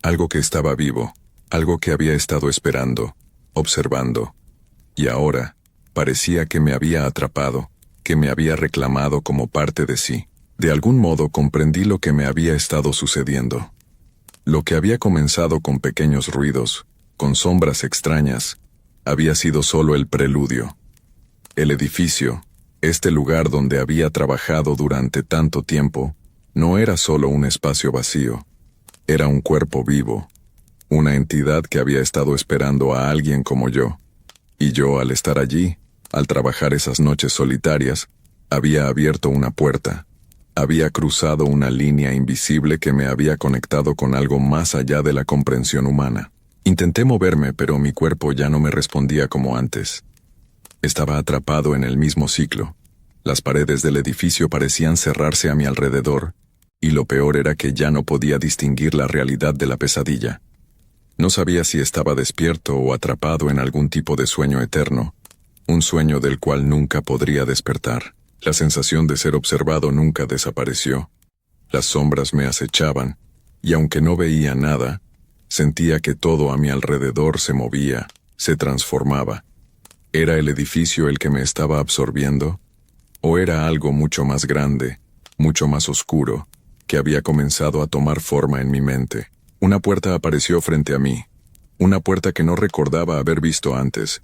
Algo que estaba vivo, algo que había estado esperando, observando. Y ahora, parecía que me había atrapado, que me había reclamado como parte de sí. De algún modo comprendí lo que me había estado sucediendo. Lo que había comenzado con pequeños ruidos, con sombras extrañas, había sido solo el preludio. El edificio, este lugar donde había trabajado durante tanto tiempo, no era solo un espacio vacío. Era un cuerpo vivo, una entidad que había estado esperando a alguien como yo. Y yo, al estar allí, al trabajar esas noches solitarias, había abierto una puerta. Había cruzado una línea invisible que me había conectado con algo más allá de la comprensión humana. Intenté moverme, pero mi cuerpo ya no me respondía como antes. Estaba atrapado en el mismo ciclo. Las paredes del edificio parecían cerrarse a mi alrededor, y lo peor era que ya no podía distinguir la realidad de la pesadilla. No sabía si estaba despierto o atrapado en algún tipo de sueño eterno, un sueño del cual nunca podría despertar. La sensación de ser observado nunca desapareció. Las sombras me acechaban, y aunque no veía nada, sentía que todo a mi alrededor se movía, se transformaba. ¿Era el edificio el que me estaba absorbiendo? ¿O era algo mucho más grande, mucho más oscuro, que había comenzado a tomar forma en mi mente? Una puerta apareció frente a mí, una puerta que no recordaba haber visto antes,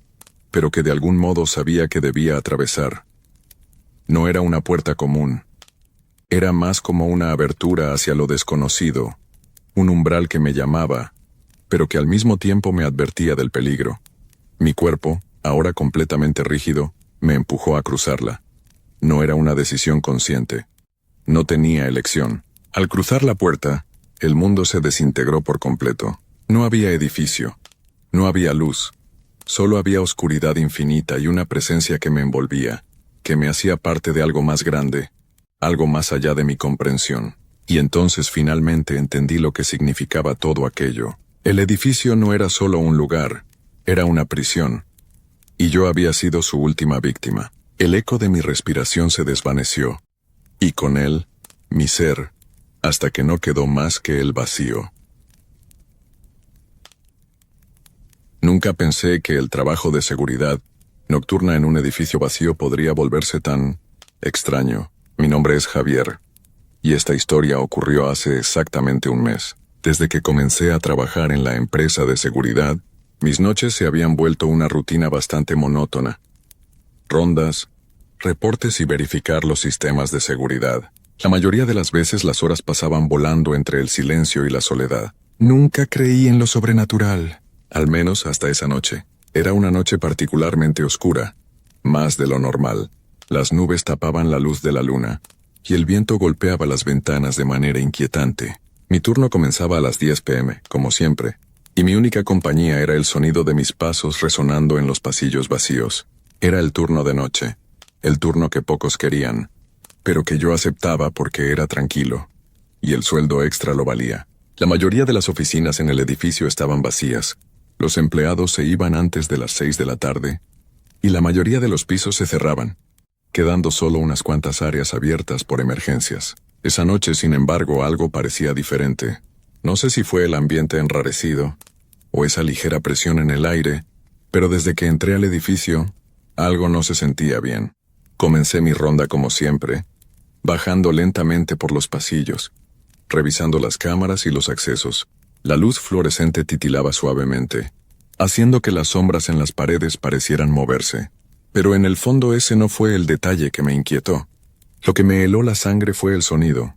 pero que de algún modo sabía que debía atravesar. No era una puerta común. Era más como una abertura hacia lo desconocido, un umbral que me llamaba, pero que al mismo tiempo me advertía del peligro. Mi cuerpo, ahora completamente rígido, me empujó a cruzarla. No era una decisión consciente. No tenía elección. Al cruzar la puerta, el mundo se desintegró por completo. No había edificio. No había luz. Solo había oscuridad infinita y una presencia que me envolvía, que me hacía parte de algo más grande, algo más allá de mi comprensión. Y entonces finalmente entendí lo que significaba todo aquello. El edificio no era solo un lugar, era una prisión. Y yo había sido su última víctima. El eco de mi respiración se desvaneció. Y con él, mi ser, hasta que no quedó más que el vacío. Nunca pensé que el trabajo de seguridad nocturna en un edificio vacío podría volverse tan extraño. Mi nombre es Javier, y esta historia ocurrió hace exactamente un mes. Desde que comencé a trabajar en la empresa de seguridad, mis noches se habían vuelto una rutina bastante monótona. Rondas, reportes y verificar los sistemas de seguridad. La mayoría de las veces las horas pasaban volando entre el silencio y la soledad. Nunca creí en lo sobrenatural, al menos hasta esa noche. Era una noche particularmente oscura, más de lo normal. Las nubes tapaban la luz de la luna, y el viento golpeaba las ventanas de manera inquietante. Mi turno comenzaba a las 10 p.m., como siempre, y mi única compañía era el sonido de mis pasos resonando en los pasillos vacíos. Era el turno de noche, el turno que pocos querían, pero que yo aceptaba porque era tranquilo, y el sueldo extra lo valía. La mayoría de las oficinas en el edificio estaban vacías. Los empleados se iban antes de las 6 de la tarde, y la mayoría de los pisos se cerraban, quedando solo unas cuantas áreas abiertas por emergencias. Esa noche, sin embargo, algo parecía diferente. No sé si fue el ambiente enrarecido, o esa ligera presión en el aire, pero desde que entré al edificio, algo no se sentía bien. Comencé mi ronda como siempre, bajando lentamente por los pasillos, revisando las cámaras y los accesos. La luz fluorescente titilaba suavemente, haciendo que las sombras en las paredes parecieran moverse. Pero en el fondo ese no fue el detalle que me inquietó. Lo que me heló la sangre fue el sonido.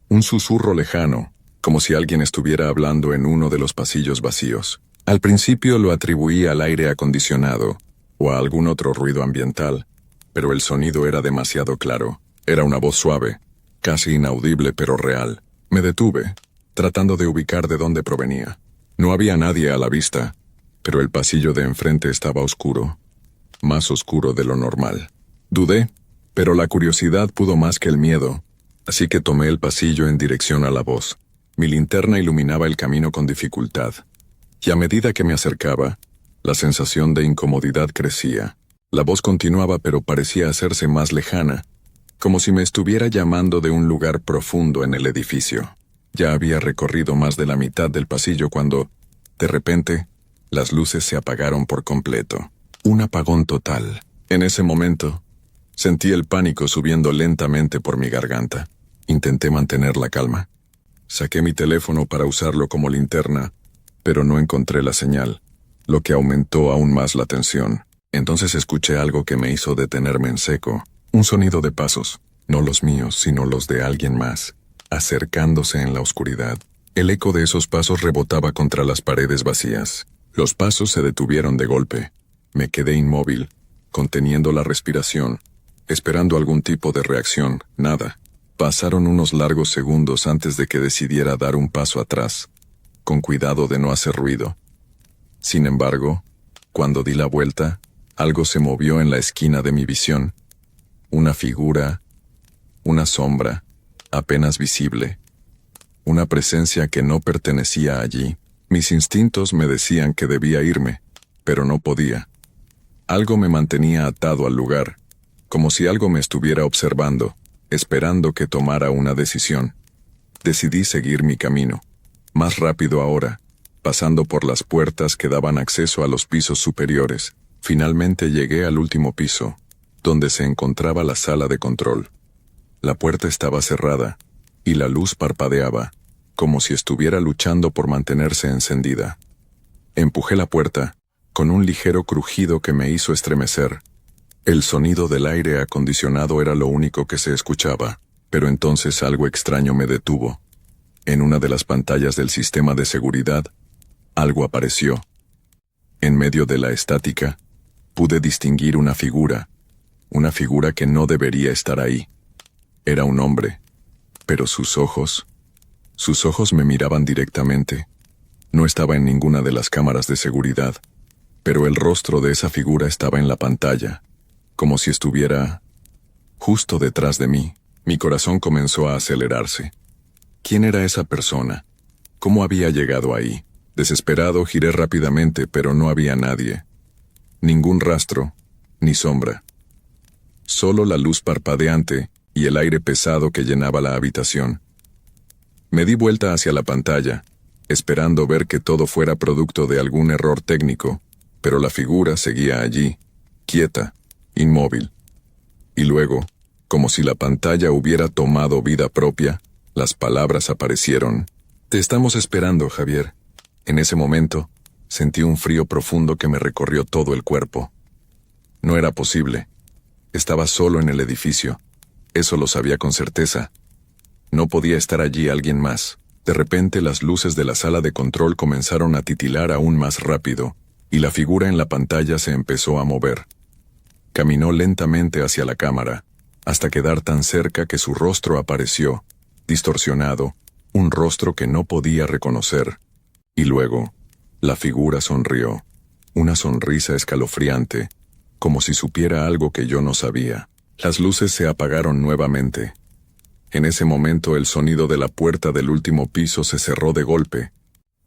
Un susurro lejano, como si alguien estuviera hablando en uno de los pasillos vacíos. Al principio lo atribuí al aire acondicionado, o a algún otro ruido ambiental, pero el sonido era demasiado claro. Era una voz suave, casi inaudible pero real. Me detuve, tratando de ubicar de dónde provenía. No había nadie a la vista, pero el pasillo de enfrente estaba oscuro, más oscuro de lo normal. Dudé, pero la curiosidad pudo más que el miedo, así que tomé el pasillo en dirección a la voz. Mi linterna iluminaba el camino con dificultad, y a medida que me acercaba, la sensación de incomodidad crecía. La voz continuaba, pero parecía hacerse más lejana, como si me estuviera llamando de un lugar profundo en el edificio. Ya había recorrido más de la mitad del pasillo cuando, de repente, las luces se apagaron por completo. Un apagón total. En ese momento, sentí el pánico subiendo lentamente por mi garganta. Intenté mantener la calma. Saqué mi teléfono para usarlo como linterna, pero no encontré la señal, lo que aumentó aún más la tensión. Entonces escuché algo que me hizo detenerme en seco. Un sonido de pasos, no los míos, sino los de alguien más, acercándose en la oscuridad. El eco de esos pasos rebotaba contra las paredes vacías. Los pasos se detuvieron de golpe. Me quedé inmóvil, conteniendo la respiración, esperando algún tipo de reacción. Nada. Pasaron unos largos segundos antes de que decidiera dar un paso atrás, con cuidado de no hacer ruido. Sin embargo, cuando di la vuelta, algo se movió en la esquina de mi visión. Una figura, una sombra, apenas visible. Una presencia que no pertenecía allí. Mis instintos me decían que debía irme, pero no podía. Algo me mantenía atado al lugar, como si algo me estuviera observando, esperando que tomara una decisión. Decidí seguir mi camino, más rápido ahora, pasando por las puertas que daban acceso a los pisos superiores. Finalmente llegué al último piso, donde se encontraba la sala de control. La puerta estaba cerrada, y la luz parpadeaba, como si estuviera luchando por mantenerse encendida. Empujé la puerta, con un ligero crujido que me hizo estremecer. El sonido del aire acondicionado era lo único que se escuchaba, pero entonces algo extraño me detuvo. En una de las pantallas del sistema de seguridad, algo apareció. En medio de la estática, pude distinguir una figura que no debería estar ahí. Era un hombre, pero sus ojos me miraban directamente. No estaba en ninguna de las cámaras de seguridad, pero el rostro de esa figura estaba en la pantalla, como si estuviera justo detrás de mí. Mi corazón comenzó a acelerarse. ¿Quién era esa persona? ¿Cómo había llegado ahí? Desesperado, giré rápidamente, pero no había nadie. Ningún rastro, ni sombra. Solo la luz parpadeante y el aire pesado que llenaba la habitación. Me di vuelta hacia la pantalla, esperando ver que todo fuera producto de algún error técnico, pero la figura seguía allí, quieta, inmóvil. Y luego, como si la pantalla hubiera tomado vida propia, las palabras aparecieron. «Te estamos esperando, Javier». En ese momento, sentí un frío profundo que me recorrió todo el cuerpo. No era posible. Estaba solo en el edificio. Eso lo sabía con certeza. No podía estar allí alguien más. De repente las luces de la sala de control comenzaron a titilar aún más rápido, y la figura en la pantalla se empezó a mover. Caminó lentamente hacia la cámara, hasta quedar tan cerca que su rostro apareció, distorsionado, un rostro que no podía reconocer. Y luego, la figura sonrió, una sonrisa escalofriante, como si supiera algo que yo no sabía. Las luces se apagaron nuevamente. En ese momento el sonido de la puerta del último piso se cerró de golpe,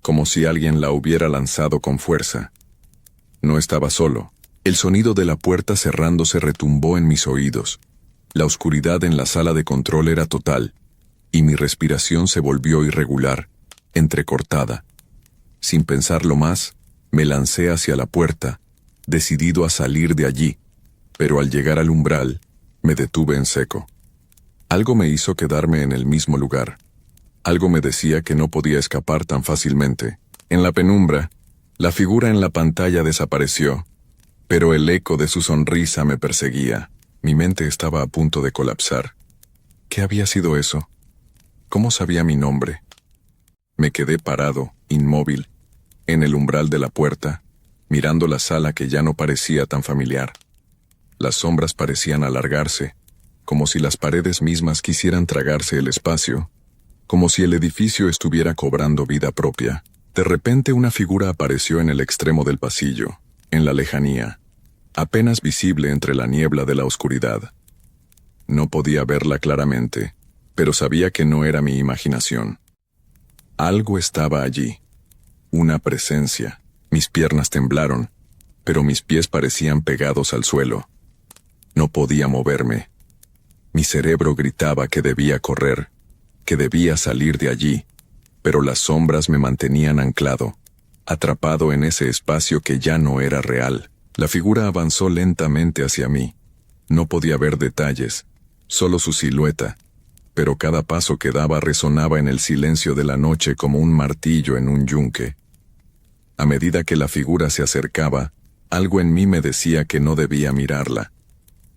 como si alguien la hubiera lanzado con fuerza. No estaba solo. El sonido de la puerta cerrándose retumbó en mis oídos. La oscuridad en la sala de control era total, y mi respiración se volvió irregular, entrecortada. Sin pensarlo más, me lancé hacia la puerta, decidido a salir de allí, pero al llegar al umbral, me detuve en seco. Algo me hizo quedarme en el mismo lugar. Algo me decía que no podía escapar tan fácilmente. En la penumbra, la figura en la pantalla desapareció, pero el eco de su sonrisa me perseguía. Mi mente estaba a punto de colapsar. ¿Qué había sido eso? ¿Cómo sabía mi nombre? Me quedé parado, inmóvil, en el umbral de la puerta, mirando la sala que ya no parecía tan familiar. Las sombras parecían alargarse, como si las paredes mismas quisieran tragarse el espacio, como si el edificio estuviera cobrando vida propia. De repente una figura apareció en el extremo del pasillo, en la lejanía, apenas visible entre la niebla de la oscuridad. No podía verla claramente, pero sabía que no era mi imaginación. Algo estaba allí, una presencia. Mis piernas temblaron, pero mis pies parecían pegados al suelo. No podía moverme. Mi cerebro gritaba que debía correr, que debía salir de allí, pero las sombras me mantenían anclado, atrapado en ese espacio que ya no era real. La figura avanzó lentamente hacia mí. No podía ver detalles, solo su silueta, pero cada paso que daba resonaba en el silencio de la noche como un martillo en un yunque. A medida que la figura se acercaba, algo en mí me decía que no debía mirarla,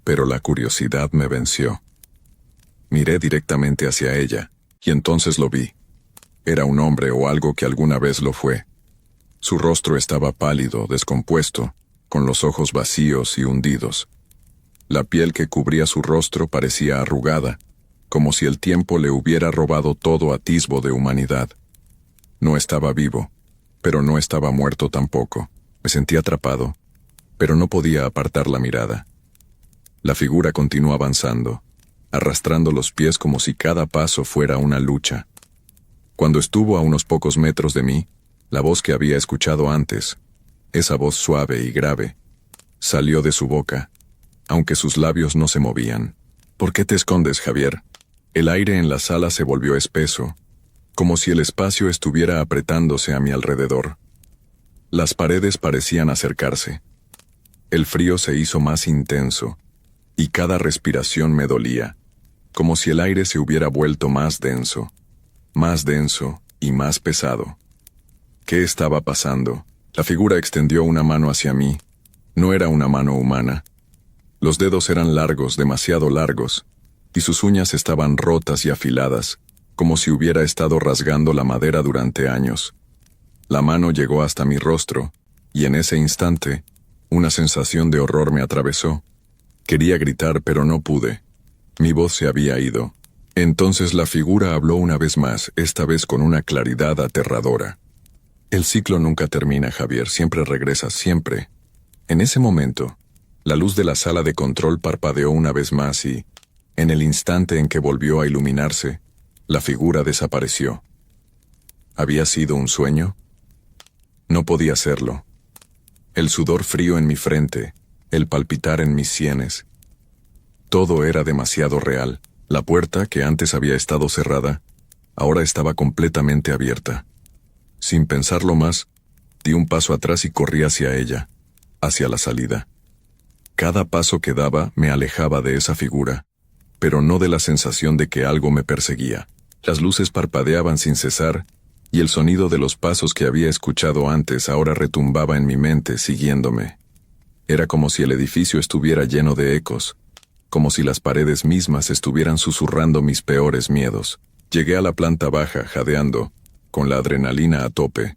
pero la curiosidad me venció. Miré directamente hacia ella, y entonces lo vi. Era un hombre o algo que alguna vez lo fue. Su rostro estaba pálido, descompuesto, con los ojos vacíos y hundidos. La piel que cubría su rostro parecía arrugada, como si el tiempo le hubiera robado todo atisbo de humanidad. No estaba vivo, pero no estaba muerto tampoco. Me sentí atrapado, pero no podía apartar la mirada. La figura continuó avanzando, arrastrando los pies como si cada paso fuera una lucha. Cuando estuvo a unos pocos metros de mí, la voz que había escuchado antes, esa voz suave y grave, salió de su boca, aunque sus labios no se movían. «¿Por qué te escondes, Javier?» El aire en la sala se volvió espeso, como si el espacio estuviera apretándose a mi alrededor. Las paredes parecían acercarse. El frío se hizo más intenso, y cada respiración me dolía, como si el aire se hubiera vuelto más denso y más pesado. ¿Qué estaba pasando? La figura extendió una mano hacia mí. No era una mano humana. Los dedos eran largos, demasiado largos, y sus uñas estaban rotas y afiladas, como si hubiera estado rasgando la madera durante años. La mano llegó hasta mi rostro, y en ese instante, una sensación de horror me atravesó. Quería gritar, pero no pude. Mi voz se había ido. Entonces la figura habló una vez más, esta vez con una claridad aterradora. «El ciclo nunca termina, Javier, siempre regresas, siempre». En ese momento, la luz de la sala de control parpadeó una vez más y, en el instante en que volvió a iluminarse, la figura desapareció. ¿Había sido un sueño? No podía serlo. El sudor frío en mi frente, el palpitar en mis sienes. Todo era demasiado real. La puerta, que antes había estado cerrada, ahora estaba completamente abierta. Sin pensarlo más, di un paso atrás y corrí hacia ella, hacia la salida. Cada paso que daba me alejaba de esa figura, pero no de la sensación de que algo me perseguía. Las luces parpadeaban sin cesar, y el sonido de los pasos que había escuchado antes ahora retumbaba en mi mente, siguiéndome. Era como si el edificio estuviera lleno de ecos, como si las paredes mismas estuvieran susurrando mis peores miedos. Llegué a la planta baja, jadeando, con la adrenalina a tope.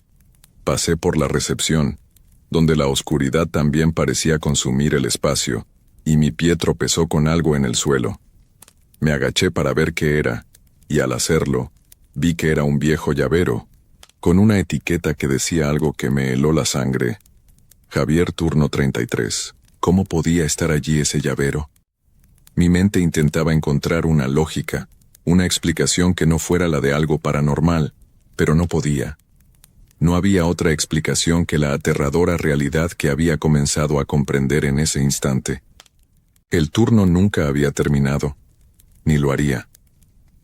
Pasé por la recepción, donde la oscuridad también parecía consumir el espacio, y mi pie tropezó con algo en el suelo. Me agaché para ver qué era, y al hacerlo, vi que era un viejo llavero, con una etiqueta que decía algo que me heló la sangre. Javier turno 33. ¿Cómo podía estar allí ese llavero? Mi mente intentaba encontrar una lógica, una explicación que no fuera la de algo paranormal, pero no podía. No había otra explicación que la aterradora realidad que había comenzado a comprender en ese instante. El turno nunca había terminado, ni lo haría.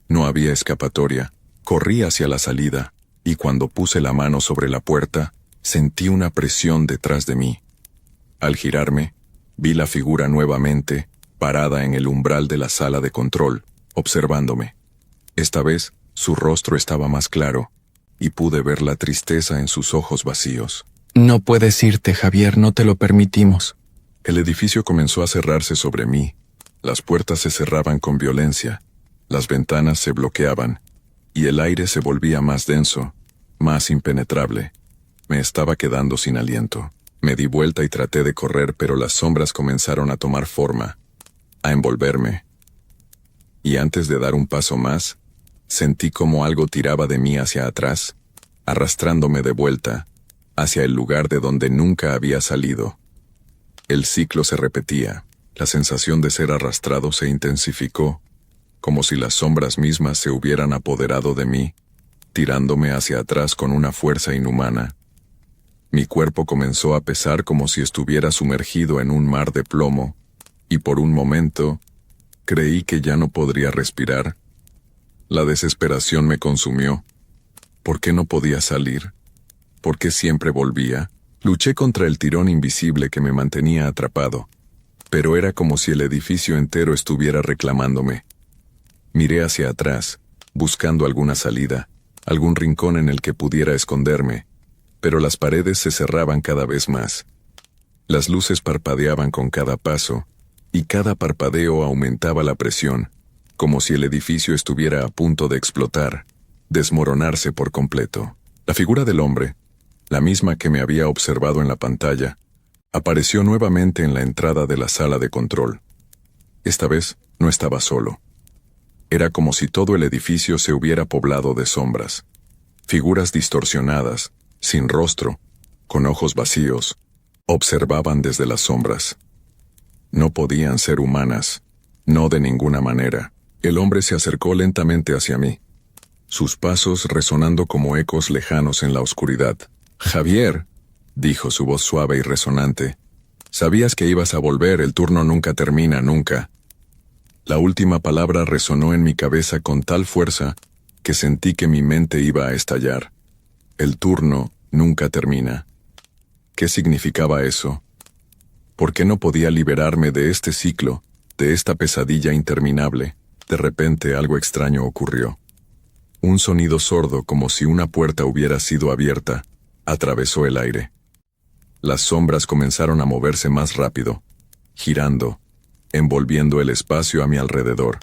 No había escapatoria. Corrí hacia la salida, y cuando puse la mano sobre la puerta, sentí una presión detrás de mí. Al girarme, vi la figura nuevamente, parada en el umbral de la sala de control, observándome. Esta vez, su rostro estaba más claro, y pude ver la tristeza en sus ojos vacíos. No puedes irte, Javier, no te lo permitimos. El edificio comenzó a cerrarse sobre mí. Las puertas se cerraban con violencia, las ventanas se bloqueaban, y el aire se volvía más denso, más impenetrable. Me estaba quedando sin aliento. Me di vuelta y traté de correr, pero las sombras comenzaron a tomar forma, a envolverme. Y antes de dar un paso más, sentí como algo tiraba de mí hacia atrás, arrastrándome de vuelta, hacia el lugar de donde nunca había salido. El ciclo se repetía, la sensación de ser arrastrado se intensificó, como si las sombras mismas se hubieran apoderado de mí, tirándome hacia atrás con una fuerza inhumana. Mi cuerpo comenzó a pesar como si estuviera sumergido en un mar de plomo, y por un momento, creí que ya no podría respirar. La desesperación me consumió. ¿Por qué no podía salir? ¿Por qué siempre volvía? Luché contra el tirón invisible que me mantenía atrapado, pero era como si el edificio entero estuviera reclamándome. Miré hacia atrás, buscando alguna salida, algún rincón en el que pudiera esconderme, pero las paredes se cerraban cada vez más. Las luces parpadeaban con cada paso, y cada parpadeo aumentaba la presión, como si el edificio estuviera a punto de explotar, desmoronarse por completo. La figura del hombre, la misma que me había observado en la pantalla, apareció nuevamente en la entrada de la sala de control. Esta vez no estaba solo. Era como si todo el edificio se hubiera poblado de sombras. Figuras distorsionadas, sin rostro, con ojos vacíos, observaban desde las sombras. No podían ser humanas, no de ninguna manera. El hombre se acercó lentamente hacia mí, sus pasos resonando como ecos lejanos en la oscuridad. «Javier», dijo su voz suave y resonante, «sabías que ibas a volver, el turno nunca termina, nunca». La última palabra resonó en mi cabeza con tal fuerza que sentí que mi mente iba a estallar. El turno nunca termina. ¿Qué significaba eso? ¿Por qué no podía liberarme de este ciclo, de esta pesadilla interminable? De repente algo extraño ocurrió. Un sonido sordo, como si una puerta hubiera sido abierta, atravesó el aire. Las sombras comenzaron a moverse más rápido, girando, envolviendo el espacio a mi alrededor.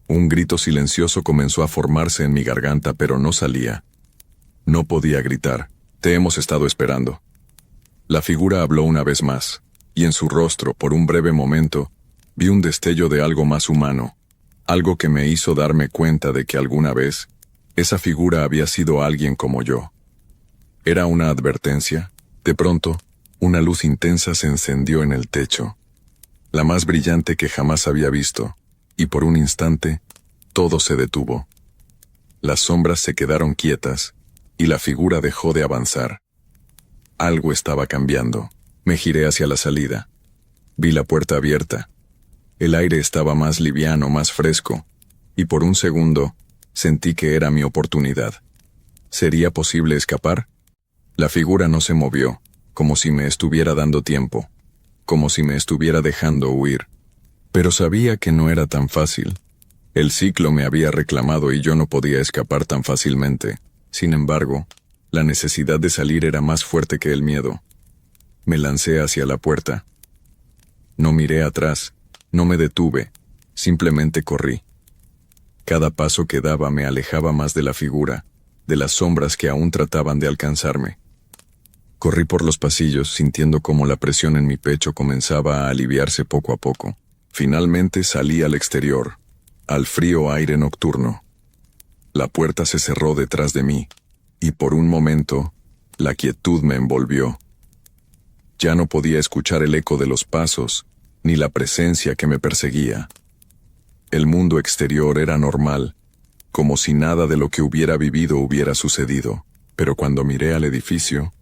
Un grito silencioso comenzó a formarse en mi garganta, pero no salía. No podía gritar. «Te hemos estado esperando». La figura habló una vez más, y en su rostro, por un breve momento, vi un destello de algo más humano, algo que me hizo darme cuenta de que alguna vez, esa figura había sido alguien como yo. ¿Era una advertencia? De pronto, una luz intensa se encendió en el techo, la más brillante que jamás había visto, y por un instante, todo se detuvo. Las sombras se quedaron quietas, y la figura dejó de avanzar. Algo estaba cambiando. Me giré hacia la salida. Vi la puerta abierta. El aire estaba más liviano, más fresco, y por un segundo sentí que era mi oportunidad. ¿Sería posible escapar? La figura no se movió, como si me estuviera dando tiempo, como si me estuviera dejando huir. Pero sabía que no era tan fácil. El ciclo me había reclamado y yo no podía escapar tan fácilmente. Sin embargo, la necesidad de salir era más fuerte que el miedo. Me lancé hacia la puerta. No miré atrás, no me detuve, simplemente corrí. Cada paso que daba me alejaba más de la figura, de las sombras que aún trataban de alcanzarme. Corrí por los pasillos sintiendo cómo la presión en mi pecho comenzaba a aliviarse poco a poco. Finalmente salí al exterior, al frío aire nocturno. La puerta se cerró detrás de mí, y por un momento, la quietud me envolvió. Ya no podía escuchar el eco de los pasos, ni la presencia que me perseguía. El mundo exterior era normal, como si nada de lo que hubiera vivido hubiera sucedido, pero cuando miré al edificio,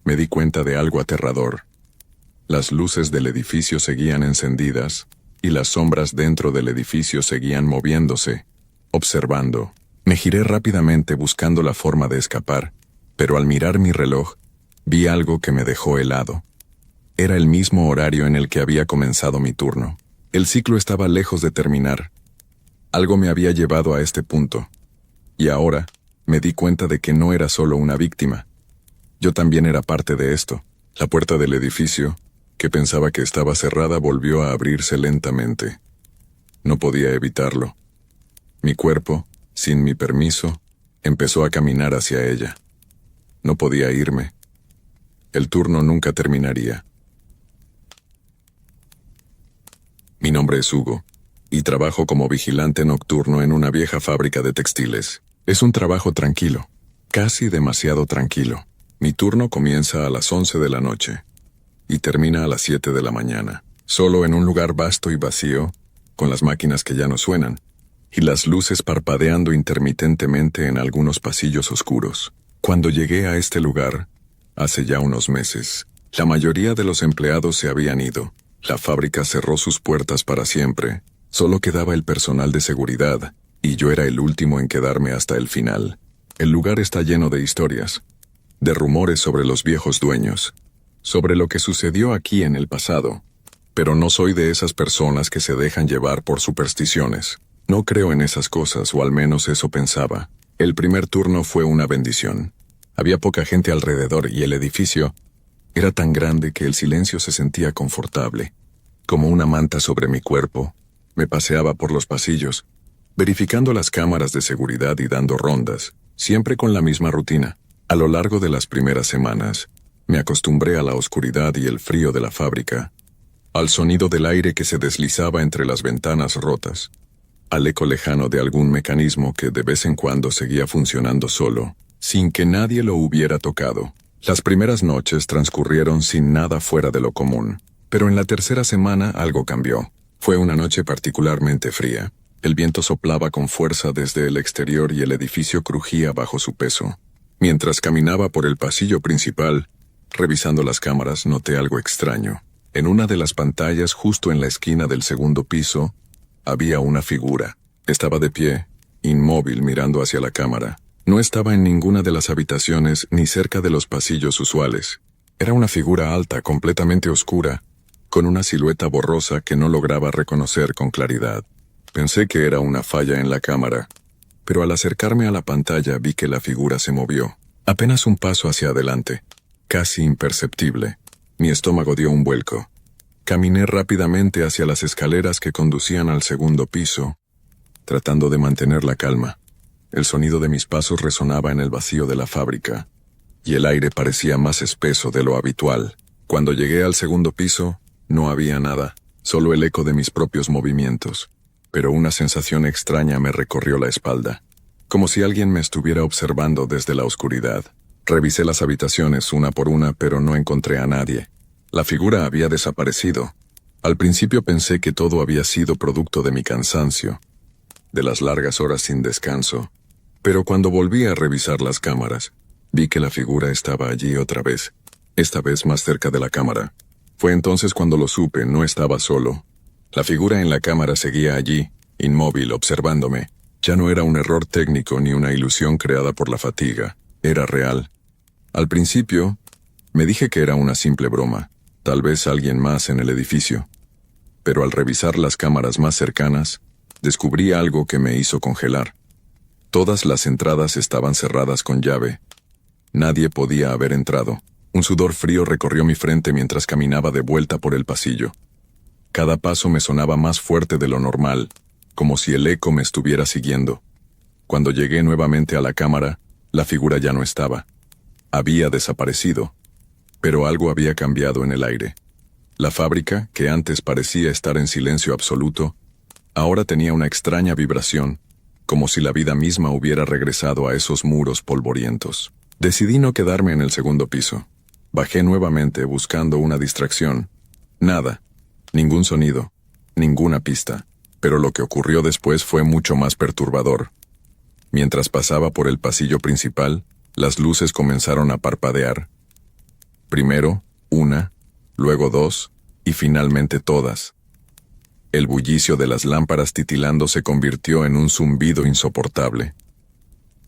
me di cuenta de algo aterrador. Las luces del edificio seguían encendidas, y las sombras dentro del edificio seguían moviéndose, observando. Me giré rápidamente buscando la forma de escapar, pero al mirar mi reloj, vi algo que me dejó helado. Era el mismo horario en el que había comenzado mi turno. El ciclo estaba lejos de terminar. Algo me había llevado a este punto. Y ahora, me di cuenta de que no era solo una víctima. Yo también era parte de esto. La puerta del edificio, que pensaba que estaba cerrada, volvió a abrirse lentamente. No podía evitarlo. Mi cuerpo, sin mi permiso, empezó a caminar hacia ella. No podía irme. El turno nunca terminaría. Mi nombre es Hugo, y trabajo como vigilante nocturno en una vieja fábrica de textiles. Es un trabajo tranquilo, casi demasiado tranquilo. Mi turno comienza a las 11 de la noche y termina a las 7 de la mañana. Solo en un lugar vasto y vacío, con las máquinas que ya no suenan, y las luces parpadeando intermitentemente en algunos pasillos oscuros. Cuando llegué a este lugar, hace ya unos meses, la mayoría de los empleados se habían ido. La fábrica cerró sus puertas para siempre. Solo quedaba el personal de seguridad, y yo era el último en quedarme hasta el final. El lugar está lleno de historias, de rumores sobre los viejos dueños, sobre lo que sucedió aquí en el pasado. Pero no soy de esas personas que se dejan llevar por supersticiones. No creo en esas cosas, o al menos eso pensaba. El primer turno fue una bendición. Había poca gente alrededor y el edificio era tan grande que el silencio se sentía confortable. Como una manta sobre mi cuerpo, me paseaba por los pasillos, verificando las cámaras de seguridad y dando rondas, siempre con la misma rutina. A lo largo de las primeras semanas, me acostumbré a la oscuridad y el frío de la fábrica, al sonido del aire que se deslizaba entre las ventanas rotas, al eco lejano de algún mecanismo que de vez en cuando seguía funcionando solo, sin que nadie lo hubiera tocado. Las primeras noches transcurrieron sin nada fuera de lo común, pero en la tercera semana algo cambió. Fue una noche particularmente fría. El viento soplaba con fuerza desde el exterior y el edificio crujía bajo su peso. Mientras caminaba por el pasillo principal, revisando las cámaras, noté algo extraño. En una de las pantallas, justo en la esquina del segundo piso, había una figura. Estaba de pie, inmóvil, mirando hacia la cámara. No estaba en ninguna de las habitaciones ni cerca de los pasillos usuales. Era una figura alta, completamente oscura, con una silueta borrosa que no lograba reconocer con claridad. Pensé que era una falla en la cámara, pero al acercarme a la pantalla vi que la figura se movió, apenas un paso hacia adelante, casi imperceptible. Mi estómago dio un vuelco. Caminé rápidamente hacia las escaleras que conducían al segundo piso, tratando de mantener la calma. El sonido de mis pasos resonaba en el vacío de la fábrica, y el aire parecía más espeso de lo habitual. Cuando llegué al segundo piso, no había nada, solo el eco de mis propios movimientos. Pero una sensación extraña me recorrió la espalda, como si alguien me estuviera observando desde la oscuridad. Revisé las habitaciones una por una, pero no encontré a nadie. La figura había desaparecido. Al principio pensé que todo había sido producto de mi cansancio, de las largas horas sin descanso. Pero cuando volví a revisar las cámaras, vi que la figura estaba allí otra vez, esta vez más cerca de la cámara. Fue entonces cuando lo supe, no estaba solo. La figura en la cámara seguía allí, inmóvil, observándome. Ya no era un error técnico ni una ilusión creada por la fatiga. Era real. Al principio, me dije que era una simple broma, tal vez alguien más en el edificio. Pero al revisar las cámaras más cercanas, descubrí algo que me hizo congelar. Todas las entradas estaban cerradas con llave. Nadie podía haber entrado. Un sudor frío recorrió mi frente mientras caminaba de vuelta por el pasillo. Cada paso me sonaba más fuerte de lo normal, como si el eco me estuviera siguiendo. Cuando llegué nuevamente a la cámara, la figura ya no estaba. Había desaparecido, pero algo había cambiado en el aire. La fábrica, que antes parecía estar en silencio absoluto, ahora tenía una extraña vibración, como si la vida misma hubiera regresado a esos muros polvorientos. Decidí no quedarme en el segundo piso. Bajé nuevamente buscando una distracción. Nada, ningún sonido, ninguna pista, pero lo que ocurrió después fue mucho más perturbador. Mientras pasaba por el pasillo principal, las luces comenzaron a parpadear. Primero, una, luego dos, y finalmente todas. El bullicio de las lámparas titilando se convirtió en un zumbido insoportable.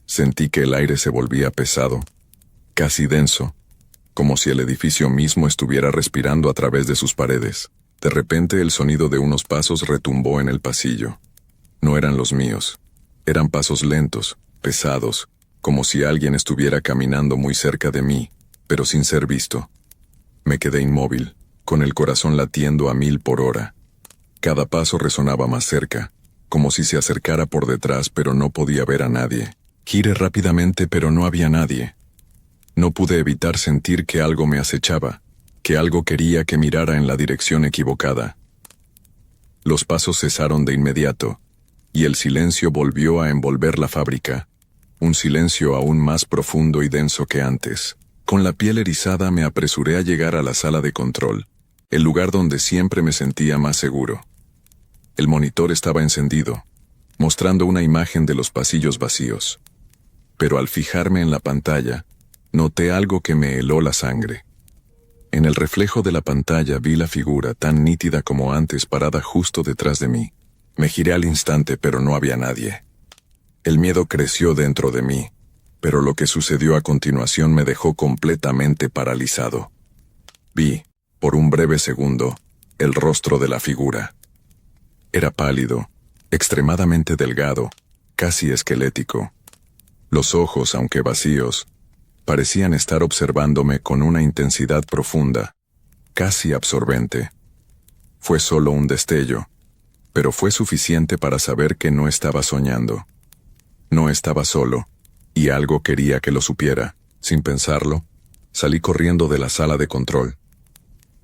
Sentí que el aire se volvía pesado, casi denso, como si el edificio mismo estuviera respirando a través de sus paredes. De repente el sonido de unos pasos retumbó en el pasillo. No eran los míos. Eran pasos lentos, pesados, como si alguien estuviera caminando muy cerca de mí, pero sin ser visto. Me quedé inmóvil, con el corazón latiendo a 1000 por hora. Cada paso resonaba más cerca, como si se acercara por detrás, pero no podía ver a nadie. Giré rápidamente, pero no había nadie. No pude evitar sentir que algo me acechaba, que algo quería que mirara en la dirección equivocada. Los pasos cesaron de inmediato, y el silencio volvió a envolver la fábrica, un silencio aún más profundo y denso que antes. Con la piel erizada me apresuré a llegar a la sala de control, el lugar donde siempre me sentía más seguro. El monitor estaba encendido, mostrando una imagen de los pasillos vacíos. Pero al fijarme en la pantalla, noté algo que me heló la sangre. En el reflejo de la pantalla vi la figura tan nítida como antes parada justo detrás de mí. Me giré al instante, pero no había nadie. El miedo creció dentro de mí, pero lo que sucedió a continuación me dejó completamente paralizado. Vi, por un breve segundo, el rostro de la figura. Era pálido, extremadamente delgado, casi esquelético. Los ojos, aunque vacíos, parecían estar observándome con una intensidad profunda, casi absorbente. Fue solo un destello, pero fue suficiente para saber que no estaba soñando. No estaba solo, y algo quería que lo supiera. Sin pensarlo, salí corriendo de la sala de control.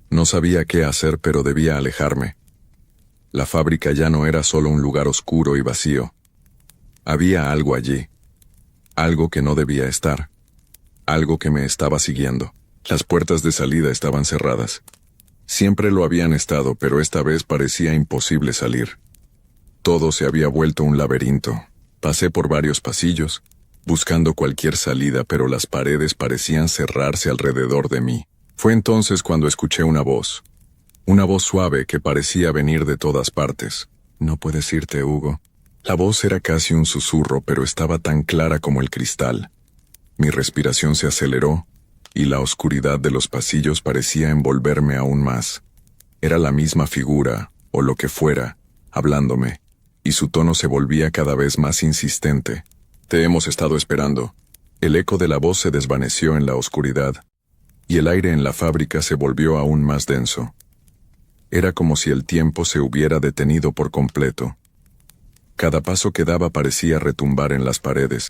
No sabía qué hacer, pero debía alejarme. La fábrica ya no era solo un lugar oscuro y vacío. Había algo allí, algo que no debía estar, algo que me estaba siguiendo. Las puertas de salida estaban cerradas. Siempre lo habían estado, pero esta vez parecía imposible salir. Todo se había vuelto un laberinto. Pasé por varios pasillos, buscando cualquier salida, pero las paredes parecían cerrarse alrededor de mí. Fue entonces cuando escuché una voz suave que parecía venir de todas partes. «No puedes irte, Hugo». La voz era casi un susurro, pero estaba tan clara como el cristal. Mi respiración se aceleró, y la oscuridad de los pasillos parecía envolverme aún más. Era la misma figura, o lo que fuera, hablándome, y su tono se volvía cada vez más insistente. «Te hemos estado esperando». El eco de la voz se desvaneció en la oscuridad, y el aire en la fábrica se volvió aún más denso. Era como si el tiempo se hubiera detenido por completo. Cada paso que daba parecía retumbar en las paredes,